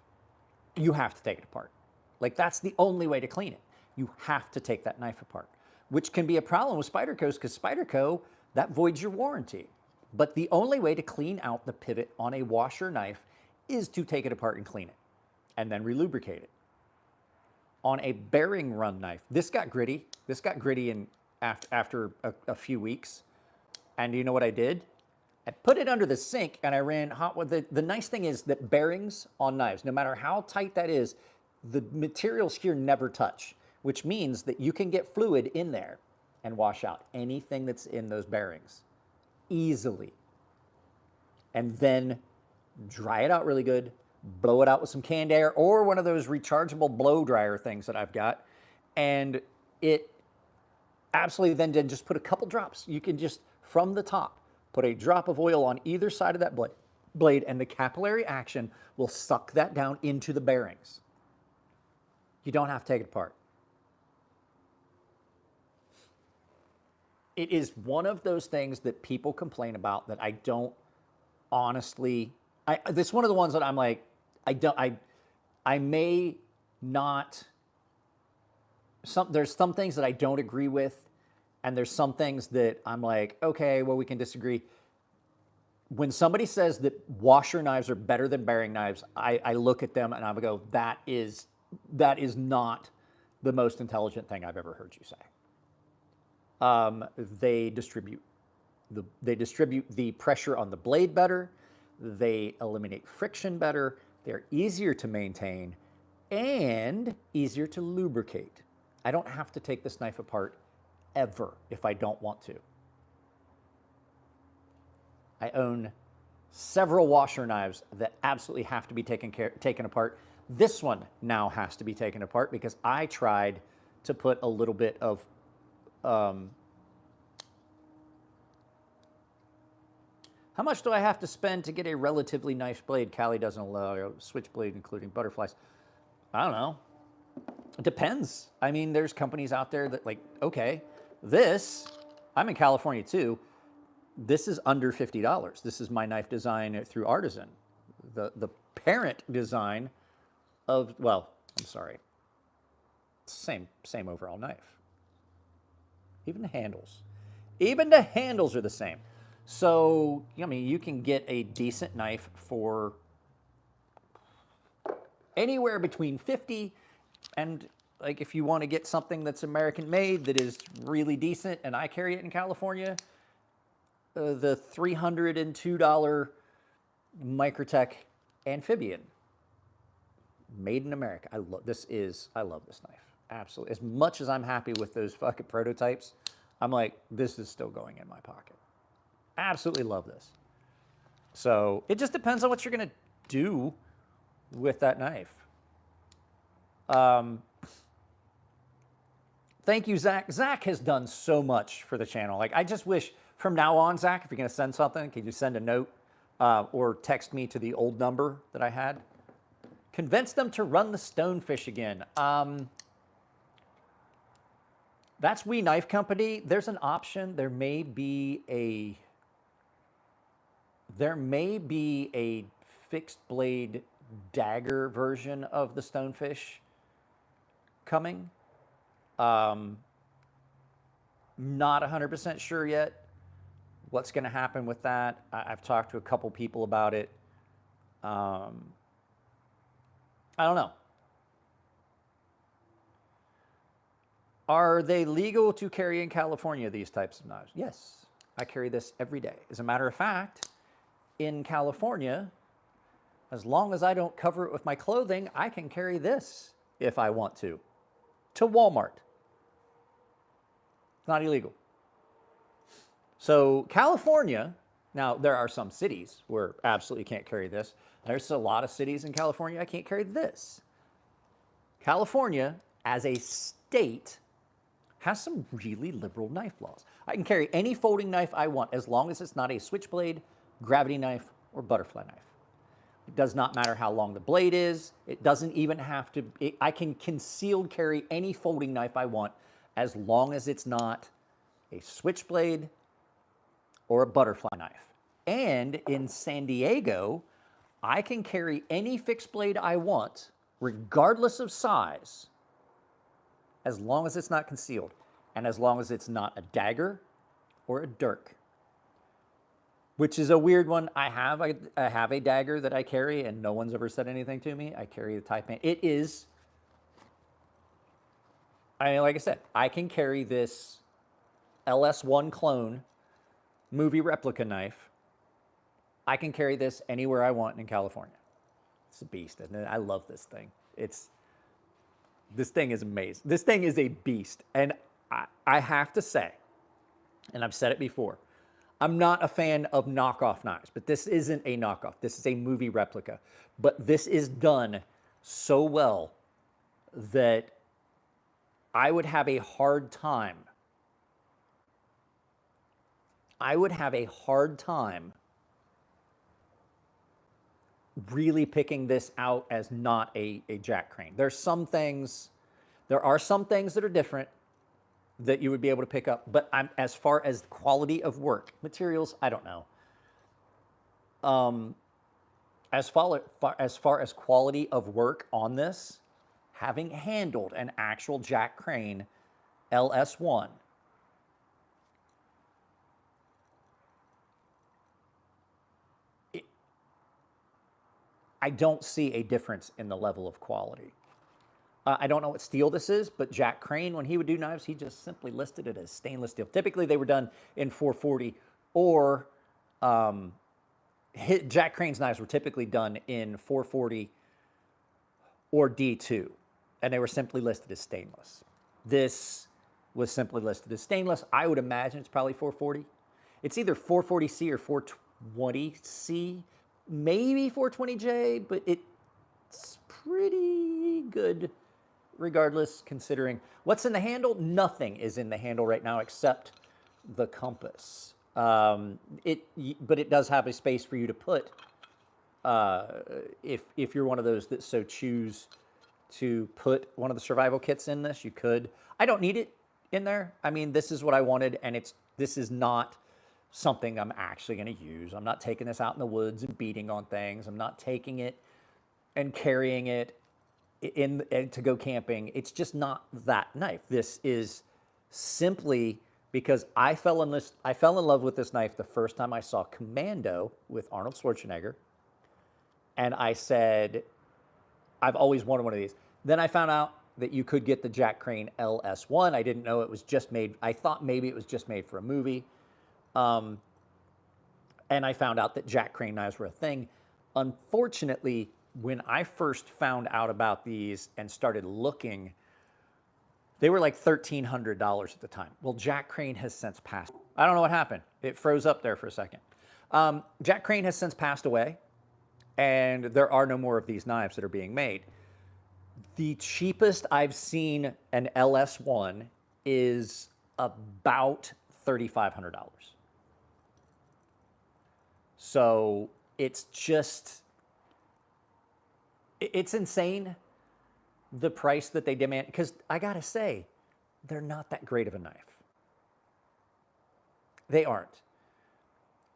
you have to take it apart. Like, that's the only way to clean it. You have to take that knife apart, which can be a problem with Spyderco's, because Spyderco, that voids your warranty. But the only way to clean out the pivot on a washer knife is to take it apart and clean it, and then relubricate it. On a bearing run knife, this got gritty. This got gritty after a few weeks. And you know what I did? I put it under the sink and I ran hot water. The nice thing is that bearings on knives, no matter how tight that is, the materials here never touch, which means that you can get fluid in there and wash out anything that's in those bearings easily. And then dry it out really good, blow it out with some canned air or one of those rechargeable blow dryer things that I've got. And it absolutely then just put a couple drops. You can just, from the top, put a drop of oil on either side of that blade, and the capillary action will suck that down into the bearings. You don't have to take it apart. It is one of those things that people complain about that I don't honestly, it's one of the ones that I'm like, I may not, there's some things that I don't agree with, and there's some things that I'm like, okay, well, we can disagree. When somebody says that washer knives are better than bearing knives, I look at them and I would go, that is not the most intelligent thing I've ever heard you say. They distribute the pressure on the blade better. They eliminate friction better. They're easier to maintain and easier to lubricate. I don't have to take this knife apart ever if I don't want to. I own several washer knives that absolutely have to be taken apart. This one now has to be taken apart because I tried to put a little bit of how much do I have to spend to get a relatively nice blade? Callie doesn't allow a switchblade including butterflies. I don't know. It depends. I mean, there's companies out there that like, okay, this, I'm in California too. This is under $50. This is my knife design through Artisan. The parent design of, well, I'm sorry, same overall knife. Even the handles. Even the handles are the same. So, I mean, you can get a decent knife for anywhere between 50 and, like, if you want to get something that's American made that is really decent, and I carry it in California, the $302 Microtech Amphibian, made in America. I love this knife. Absolutely. As much as I'm happy with those fucking prototypes, I'm like, this is still going in my pocket. Absolutely love this. So it just depends on what you're going to do with that knife. Thank you, Zach. Zach has done so much for the channel. Like, I just wish from now on, Zach, if you're going to send something, can you send a note or text me to the old number that I had? Convince them to run the stonefish again. That's We Knife Company. There's an option. There may be a fixed blade dagger version of the stonefish coming. Not 100% sure yet what's going to happen with that. I've talked to a couple people about it. I don't know. Are they legal to carry in California, these types of knives? Yes, I carry this every day. As a matter of fact, in California, as long as I don't cover it with my clothing, I can carry this if I want to Walmart. It's not illegal. So California, now there are some cities where absolutely can't carry this. There's a lot of cities in California I can't carry this. California, as a state, has some really liberal knife laws. I can carry any folding knife I want as long as it's not a switchblade, gravity knife, or butterfly knife. It does not matter how long the blade is. It doesn't even have to, I can concealed carry any folding knife I want as long as it's not a switchblade or a butterfly knife. And in San Diego, I can carry any fixed blade I want, regardless of size, as long as it's not concealed, and as long as it's not a dagger or a dirk, which is a weird one. I have a dagger that I carry, and no one's ever said anything to me. I carry the Taipan. It is, like I said, I can carry this LS1 clone movie replica knife. I can carry this anywhere I want in California. It's a beast, isn't it? I love this thing. This thing is amazing. This thing is a beast. And I have to say, and I've said it before, I'm not a fan of knockoff knives, but this isn't a knockoff. This is a movie replica. But this is done so well that I would have a hard time. Really picking this out as not a Jack Crane. There are some things that are different that you would be able to pick up, but as far as quality of work, materials, I don't know. As far as quality of work on this, having handled an actual Jack Crane LS1, I don't see a difference in the level of quality. I don't know what steel this is, but Jack Crane, when he would do knives, he just simply listed it as stainless steel. Typically, they were done in 440, or Jack Crane's knives were typically done in 440 or D2, and they were simply listed as stainless. This was simply listed as stainless. I would imagine it's probably 440. It's either 440C or 420C, maybe 420J, but it's pretty good regardless, considering what's in the handle. Nothing is in the handle right now except the compass. But it does have a space for you to put, if you're one of those that so choose to put one of the survival kits in this, you could. I don't need it in there. I mean, this is what I wanted, and this is not something I'm actually going to use. I'm not taking this out in the woods and beating on things. I'm not taking it and carrying it to go camping. It's just not that knife. This is simply because I fell in love with this knife the first time I saw Commando with Arnold Schwarzenegger, and I said, I've always wanted one of these. Then I found out that you could get the Jack Crane LS1. I didn't know it was just made, I thought maybe it was just made for a movie. And I found out that Jack Crane knives were a thing. Unfortunately, when I first found out about these and started looking, they were like $1,300 at the time. Well, Jack Crane has since passed. I don't know what happened. It froze up there for a second. Jack Crane has since passed away, and there are no more of these knives that are being made. The cheapest I've seen an LS1 is about $3,500. So it's just, it's insane, the price that they demand, because I gotta say, they're not that great of a knife. They aren't.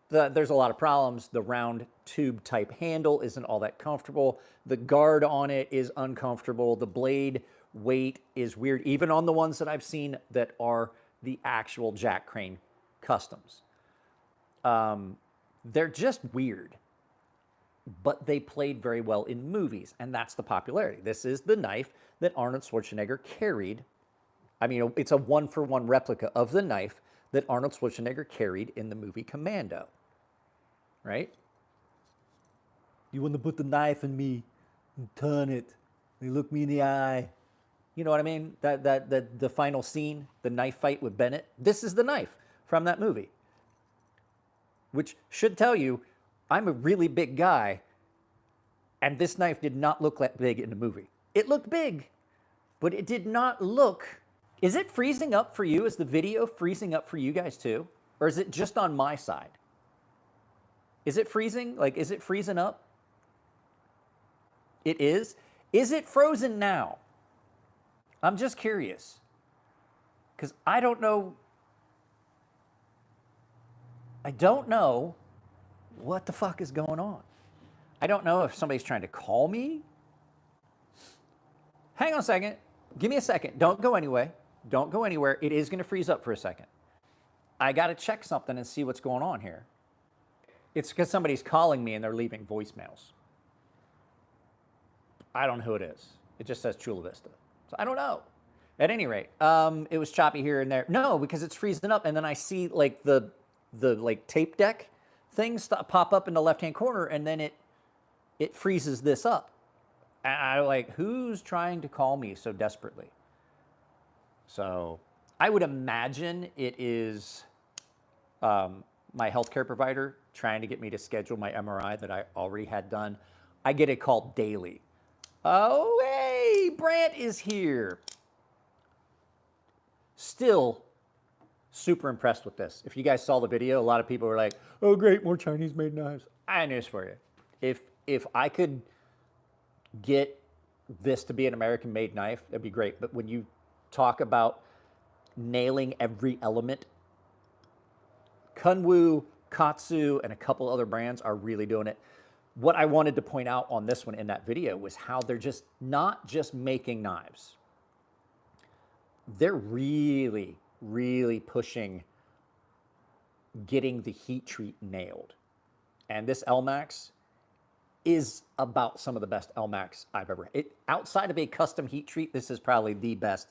There's a lot of problems. The round tube type handle isn't all that comfortable. The guard on it is uncomfortable. The blade weight is weird, even on the ones that I've seen that are the actual Jack Crane customs. They're just weird, but they played very well in movies, and that's the popularity. This is the knife that Arnold Schwarzenegger carried. I mean, it's a one-for-one replica of the knife that Arnold Schwarzenegger carried in the movie Commando, right? You want to put the knife in me and turn it, and look me in the eye. You know what I mean? The final scene, the knife fight with Bennett. This is the knife from that movie, which should tell you I'm a really big guy, and this knife did not look that big in the movie. It looked big, but it did not look. Is it freezing up for you? Is the video freezing up for you guys too? Or is it just on my side? Is it freezing? Like, is it freezing up? It is? Is it frozen now? I'm just curious, because I don't know what the fuck is going on. I don't know if somebody's trying to call me. Hang on a second. Give me a second. Don't go anywhere. Don't go anywhere. It is going to freeze up for a second. I got to check something and see what's going on here. It's because somebody's calling me and they're leaving voicemails. I don't know who it is. It just says Chula Vista. So I don't know. At any rate, it was choppy here and there. No, because it's freezing up, and then I see like the like tape deck things pop up in the left-hand corner, and then it freezes this up. And I'm like, who's trying to call me so desperately? So I would imagine it is my healthcare provider trying to get me to schedule my MRI that I already had done. I get a call daily. Oh, hey, Brant is here. Still super impressed with this. If you guys saw the video, a lot of people were like, oh, great, more Chinese-made knives. I have news for you. If I could get this to be an American-made knife, that'd be great. But when you talk about nailing every element, Kunwu, KATSU, and a couple other brands are really doing it. What I wanted to point out on this one in that video was how they're just not just making knives. They're really, really pushing getting the heat treat nailed. And this LMAX is about some of the best LMAX I've ever had. Outside of a custom heat treat, this is probably the best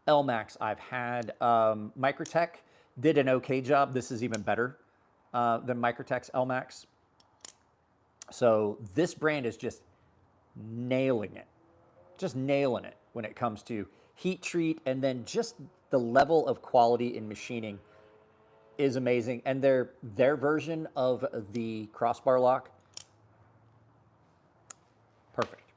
LMAX I've had. Microtech did an okay job. This is even better than Microtech's LMAX. So this brand is just nailing it. Just nailing it when it comes to heat treat, and then just the level of quality in machining is amazing. And their version of the crossbar lock, perfect.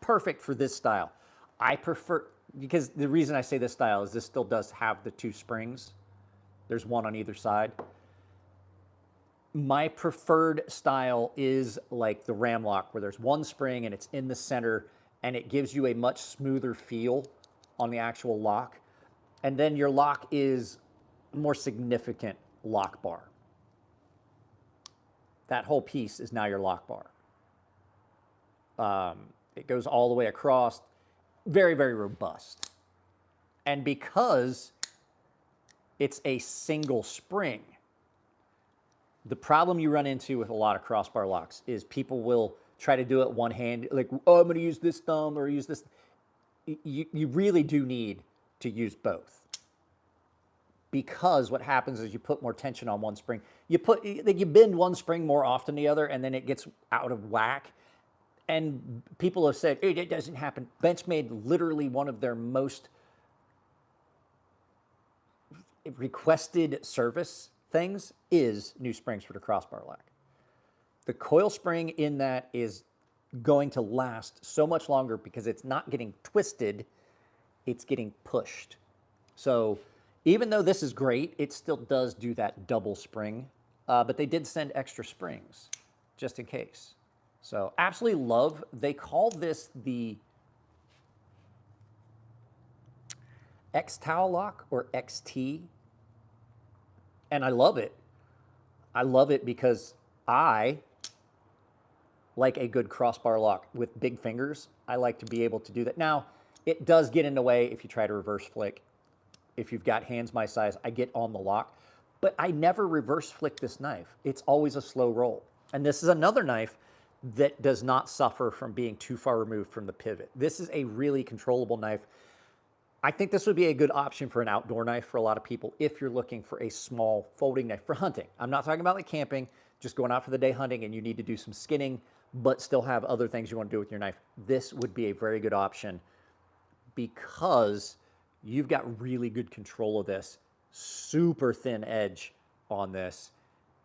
Perfect for this style. I prefer, because the reason I say this style is this still does have the two springs. There's one on either side. My preferred style is like the ram lock, where there's one spring and it's in the center, and it gives you a much smoother feel on the actual lock. And then your lock is a more significant lock bar. That whole piece is now your lock bar. It goes all the way across, very, very robust. And because it's a single spring, the problem you run into with a lot of crossbar locks is people will try to do it one hand, like, oh, I'm going to use this thumb or use this. You really do need to use both. Because what happens is you put more tension on one spring. You bend one spring more often than the other, and then it gets out of whack. And people have said, hey, it doesn't happen. Benchmade, literally one of their most requested service things is new springs for the crossbar lock. The coil spring in that is going to last so much longer because it's not getting twisted, it's getting pushed. So even though this is great, it still does do that double spring, but they did send extra springs just in case. So absolutely love, they call this the X-Towel lock or XT, and I love it. I love it because I like a good crossbar lock with big fingers. I like to be able to do that. Now, it does get in the way if you try to reverse flick. If you've got hands my size, I get on the lock, but I never reverse flick this knife. It's always a slow roll. And this is another knife that does not suffer from being too far removed from the pivot. This is a really controllable knife. I think this would be a good option for an outdoor knife for a lot of people if you're looking for a small folding knife for hunting. I'm not talking about like camping, just going out for the day hunting and you need to do some skinning, but still have other things you want to do with your knife. This would be a very good option because you've got really good control of this, super thin edge on this,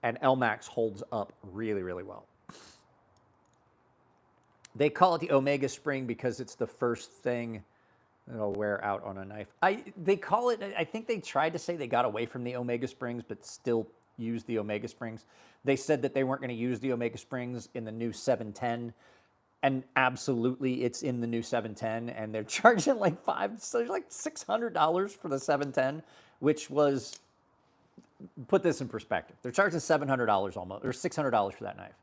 and Elmax holds up really, really well. They call it the Omega spring because it's the first thing that'll wear out on a knife. They call it, I think they tried to say they got away from the Omega springs, but still use the Omega springs. They said that they weren't going to use the Omega springs in the new 710. And absolutely, it's in the new 710, and they're charging like $600 for the 710, which was, put this in perspective, they're charging $700 almost, or $600 for that knife.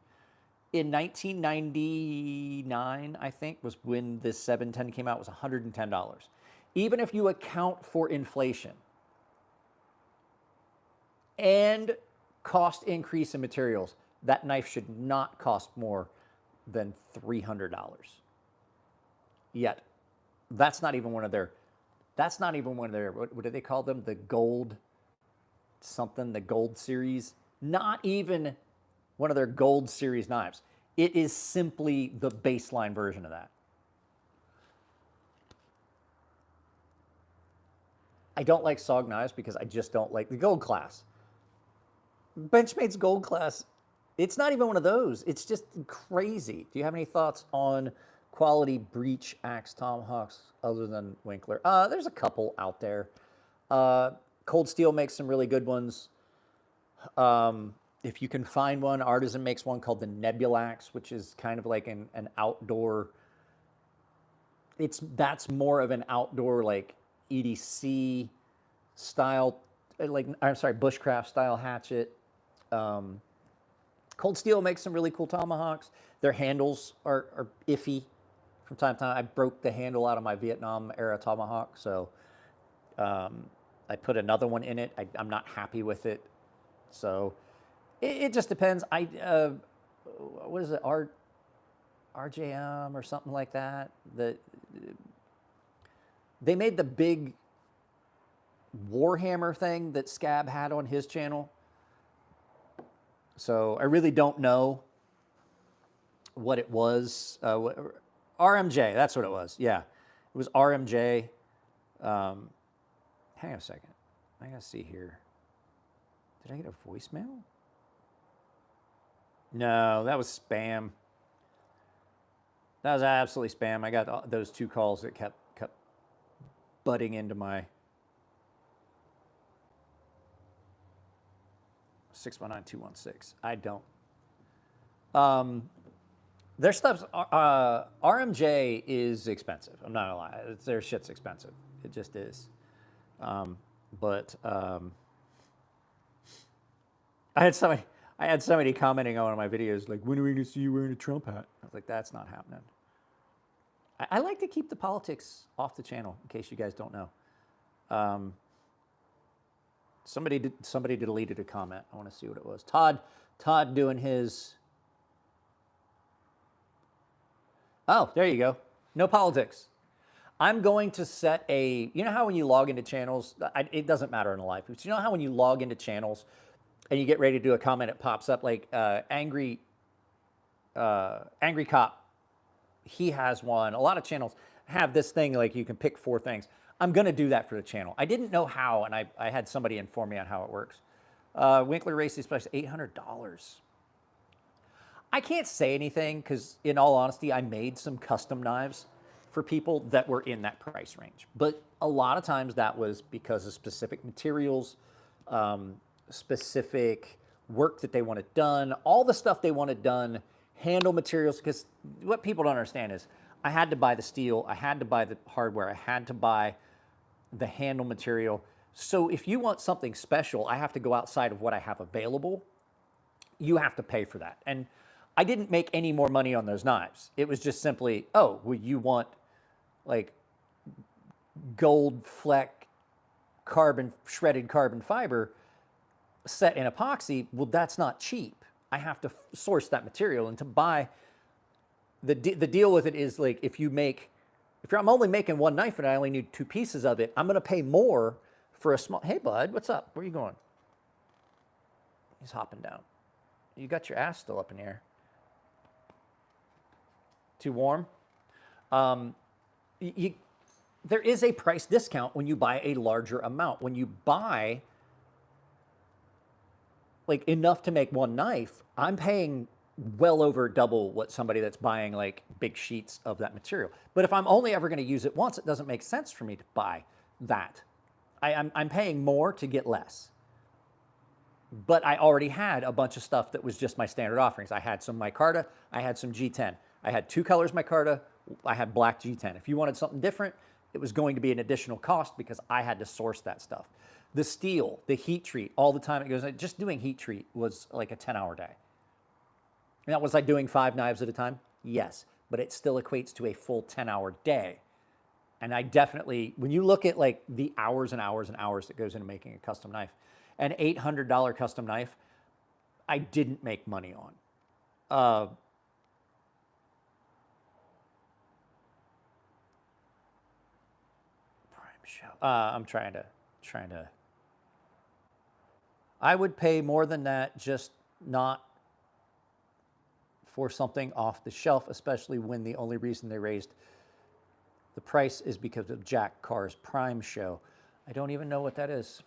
In 1999, I think, was when this 710 came out, it was $110. Even if you account for inflation and cost increase in materials, that knife should not cost more than $300. Yet, that's not even one of their, what do they call them? The gold something, the gold series. Not even one of their gold series knives. It is simply the baseline version of that. I don't like SOG knives because I just don't like the gold class. Benchmade's gold class, it's not even one of those. It's just crazy. Do you have any thoughts on quality breech axe tomahawks other than Winkler? There's a couple out there. Cold Steel makes some really good ones. If you can find one, Artisan makes one called the Nebulax, which is kind of like an outdoor, that's more of an outdoor like EDC style, like, I'm sorry, bushcraft style hatchet. Cold Steel makes some really cool tomahawks. Their handles are iffy from time to time. I broke the handle out of my Vietnam era tomahawk, so I put another one in it. I'm not happy with it. So it just depends. What is it, RJM or something like that? They made the big Warhammer thing that Scab had on his channel. So I really don't know what it was. RMJ, that's what it was. Yeah, it was RMJ. Hang on a second. I gotta see here. Did I get a voicemail? No, that was spam. That was absolutely spam. I got those two calls that kept butting into my 619-216. I don't. Their stuff's, RMJ is expensive. I'm not gonna lie. Their shit's expensive. It just is. But I had somebody commenting on one of my videos like, when are we gonna see you wearing a Trump hat? I was like, that's not happening. I like to keep the politics off the channel, in case you guys don't know. Somebody deleted a comment. I want to see what it was. Todd doing his. Oh, there you go. No politics. I'm going to set a, you know how when you log into channels, it doesn't matter in life, but you know how when you log into channels and you get ready to do a comment, it pops up like angry cop. He has one. A lot of channels have this thing like you can pick 4 things. I'm going to do that for the channel. I didn't know how, and I had somebody inform me on how it works. Winkler Racy Special, $800. I can't say anything because, in all honesty, I made some custom knives for people that were in that price range. But a lot of times that was because of specific materials, specific work that they wanted done, all the stuff they wanted done, handle materials, because what people don't understand is I had to buy the steel, I had to buy the hardware, I had to buy the handle material. So if you want something special, I have to go outside of what I have available. You have to pay for that. And I didn't make any more money on those knives. It was just simply, oh, well, you want like gold fleck shredded carbon fiber set in epoxy. Well, that's not cheap. I have to source that material, and to buy the deal with it is like if I'm only making one knife and I only need 2 pieces of it, I'm going to pay more for a small. Hey, bud, what's up? Where are you going? He's hopping down. You got your ass still up in the air. Too warm? There is a price discount when you buy a larger amount. When you buy like enough to make one knife, I'm paying well over double what somebody that's buying like big sheets of that material. But if I'm only ever going to use it once, it doesn't make sense for me to buy that. I'm paying more to get less. But I already had a bunch of stuff that was just my standard offerings. I had some micarta, I had some G10. I had 2 colors micarta, I had black G10. If you wanted something different, it was going to be an additional cost because I had to source that stuff. The steel, the heat treat, all the time it goes, just doing heat treat was like a 10-hour day. Now, was I doing 5 knives at a time? Yes, but it still equates to a full 10-hour day. And I definitely, when you look at like the hours and hours and hours that goes into making a custom knife, an $800 custom knife, I didn't make money on. Prime show. I'm trying to. I would pay more than that, just not for something off the shelf, especially when the only reason they raised the price is because of Jack Carr's Prime show. I don't even know what that is.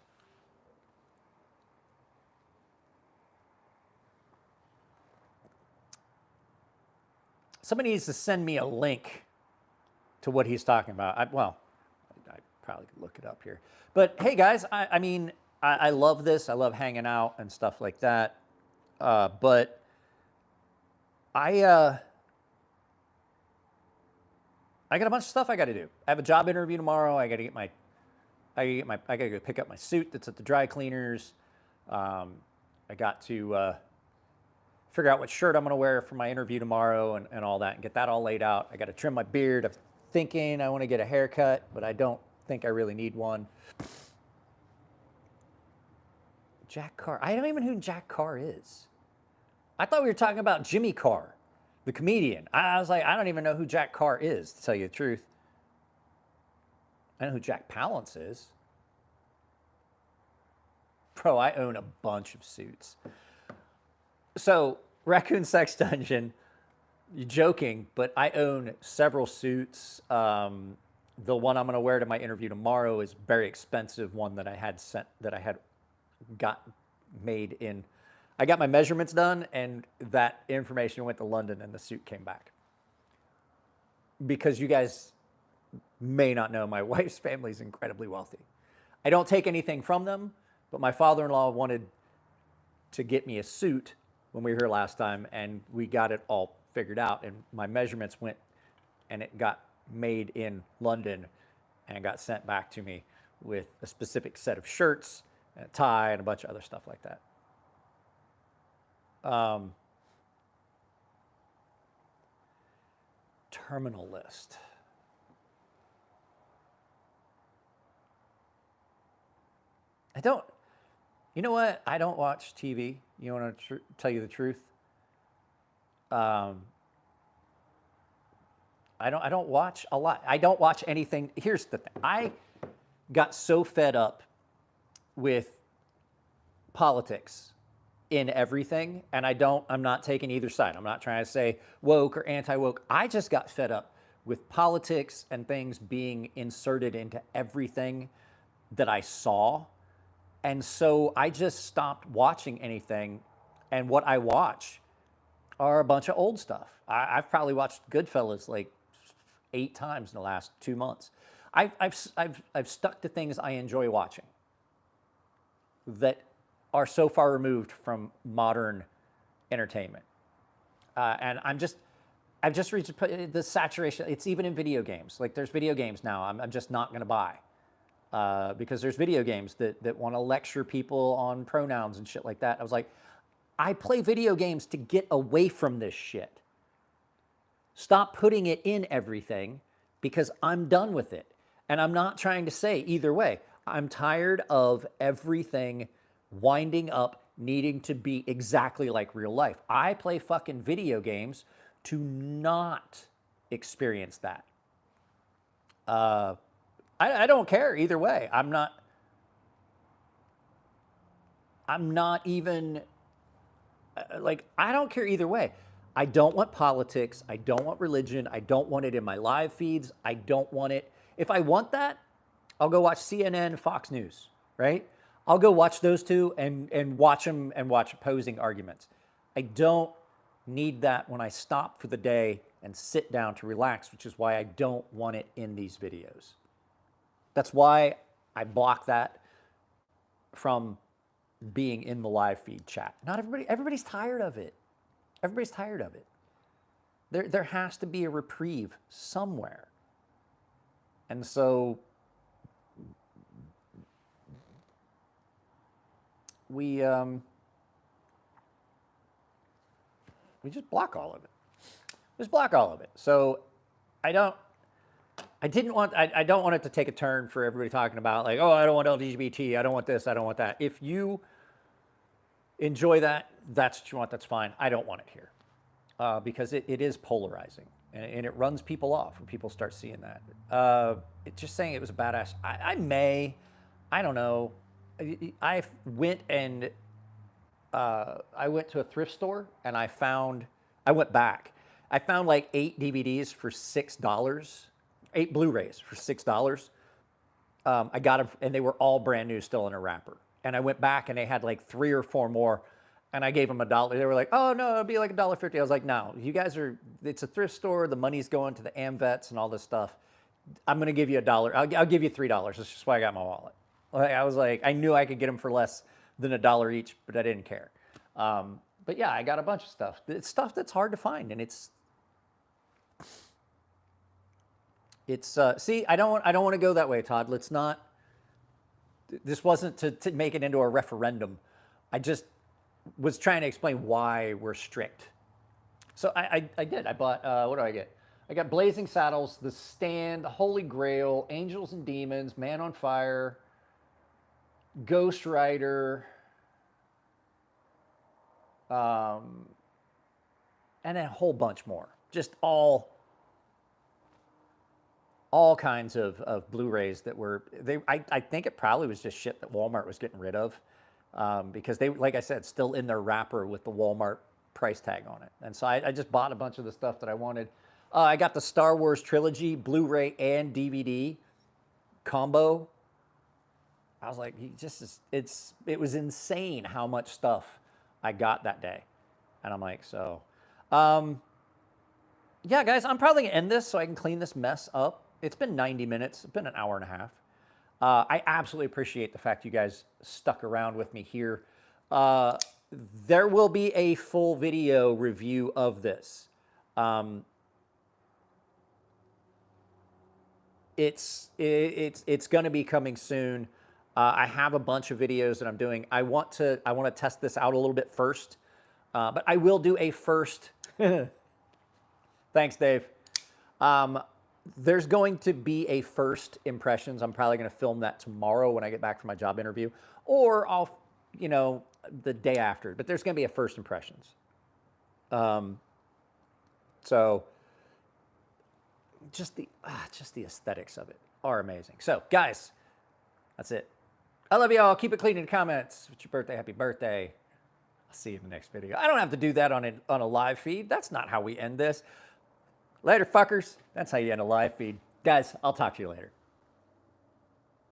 Somebody needs to send me a link to what he's talking about. I probably could look it up here. But hey, guys, I mean, I love this. I love hanging out and stuff like that. But I got a bunch of stuff I got to do. I have a job interview tomorrow. I got to go pick up my suit that's at the dry cleaners. I got to figure out what shirt I'm going to wear for my interview tomorrow and all that, and get that all laid out. I got to trim my beard. I'm thinking I want to get a haircut, but I don't think I really need one. Jack Carr. I don't even know who Jack Carr is. I thought we were talking about Jimmy Carr, the comedian. I was like, I don't even know who Jack Carr is, to tell you the truth. I know who Jack Palance is. Bro, I own a bunch of suits. So, Raccoon Sex Dungeon, you're joking, but I own several suits. The one I'm going to wear to my interview tomorrow is a very expensive one that I had got made in. I got my measurements done, and that information went to London, and the suit came back. Because you guys may not know, my wife's family is incredibly wealthy. I don't take anything from them, but my father-in-law wanted to get me a suit when we were here last time, and we got it all figured out, and my measurements went, and it got made in London and got sent back to me with a specific set of shirts, and a tie, and a bunch of other stuff like that. Terminal list. You know what? I don't watch TV. You want to tell you the truth? I don't watch a lot. I don't watch anything. Here's the thing. I got so fed up with politics in everything, and I'm not taking either side. I'm not trying to say woke or anti-woke. I just got fed up with politics and things being inserted into everything that I saw. And so I just stopped watching anything, and what I watch are a bunch of old stuff. I've probably watched Goodfellas like 8 times in the last 2 months. I've stuck to things I enjoy watching that are so far removed from modern entertainment, and I've just reached the saturation. It's even in video games. Like there's video games now I'm just not going to buy. Because there's video games that want to lecture people on pronouns and shit like that. I was like, I play video games to get away from this shit. Stop putting it in everything because I'm done with it. And I'm not trying to say either way. I'm tired of everything winding up needing to be exactly like real life. I play fucking video games to not experience that. I don't care either way. I'm not even, like, I don't care either way. I don't want politics. I don't want religion. I don't want it in my live feeds. I don't want it. If I want that, I'll go watch CNN, Fox News, right? I'll go watch those two and watch them and watch opposing arguments. I don't need that when I stop for the day and sit down to relax, which is why I don't want it in these videos. That's why I block that from being in the live feed chat. Not everybody's tired of it. Everybody's tired of it. There has to be a reprieve somewhere. And so we just block all of it. Just block all of it. So I don't want it to take a turn for everybody talking about like, oh, I don't want LGBT, I don't want this, I don't want that. If you enjoy that, that's what you want, that's fine. I don't want it here because it is polarizing and it runs people off when people start seeing that. Just saying it was a badass. I don't know. I went to a thrift store and I went back. I found like 8 DVDs for $6. 8 Blu-rays for $6. I got them, and they were all brand new, still in a wrapper. And I went back, and they had like 3 or 4 more, and I gave them $1. They were like, "Oh no, it'll be like $1.50." I was like, "No, you guys are. It's a thrift store. The money's going to the AmVets and all this stuff. I'm gonna give you $1. I'll give you $3. That's just why I got my wallet." Like, I was like, I knew I could get them for less than $1 each, but I didn't care. But yeah, I got a bunch of stuff. It's stuff that's hard to find, and it's. See, I don't want to go that way, Todd. Let's not. This wasn't to make it into a referendum. I just was trying to explain why we're strict. So I did. I bought, what do I get? I got Blazing Saddles, The Stand, Holy Grail, Angels and Demons, Man on Fire, Ghost Rider, and then a whole bunch more. Just all kinds of Blu-rays that were, I think it probably was just shit that Walmart was getting rid of because they, like I said, still in their wrapper with the Walmart price tag on it. And so I just bought a bunch of the stuff that I wanted. I got the Star Wars trilogy, Blu-ray and DVD combo. I was like, it was insane how much stuff I got that day. And I'm like, so, yeah, guys, I'm probably gonna end this so I can clean this mess up. It's been 90 minutes. It's been an hour and a half. I absolutely appreciate the fact you guys stuck around with me here. There will be a full video review of this. It's going to be coming soon. I have a bunch of videos that I'm doing. I want to test this out a little bit first, but I will do a first. Thanks, Dave. There's going to be a first impressions. I'm probably going to film that tomorrow when I get back from my job interview, or I'll, the day after. But there's going to be a first impressions. So just the aesthetics of it are amazing. So guys, that's it. I love y'all. Keep it clean in the comments. It's your birthday. Happy birthday. I'll see you in the next video. I don't have to do that on a live feed. That's not how we end this. Later, fuckers. That's how you end a live feed. Guys, I'll talk to you later.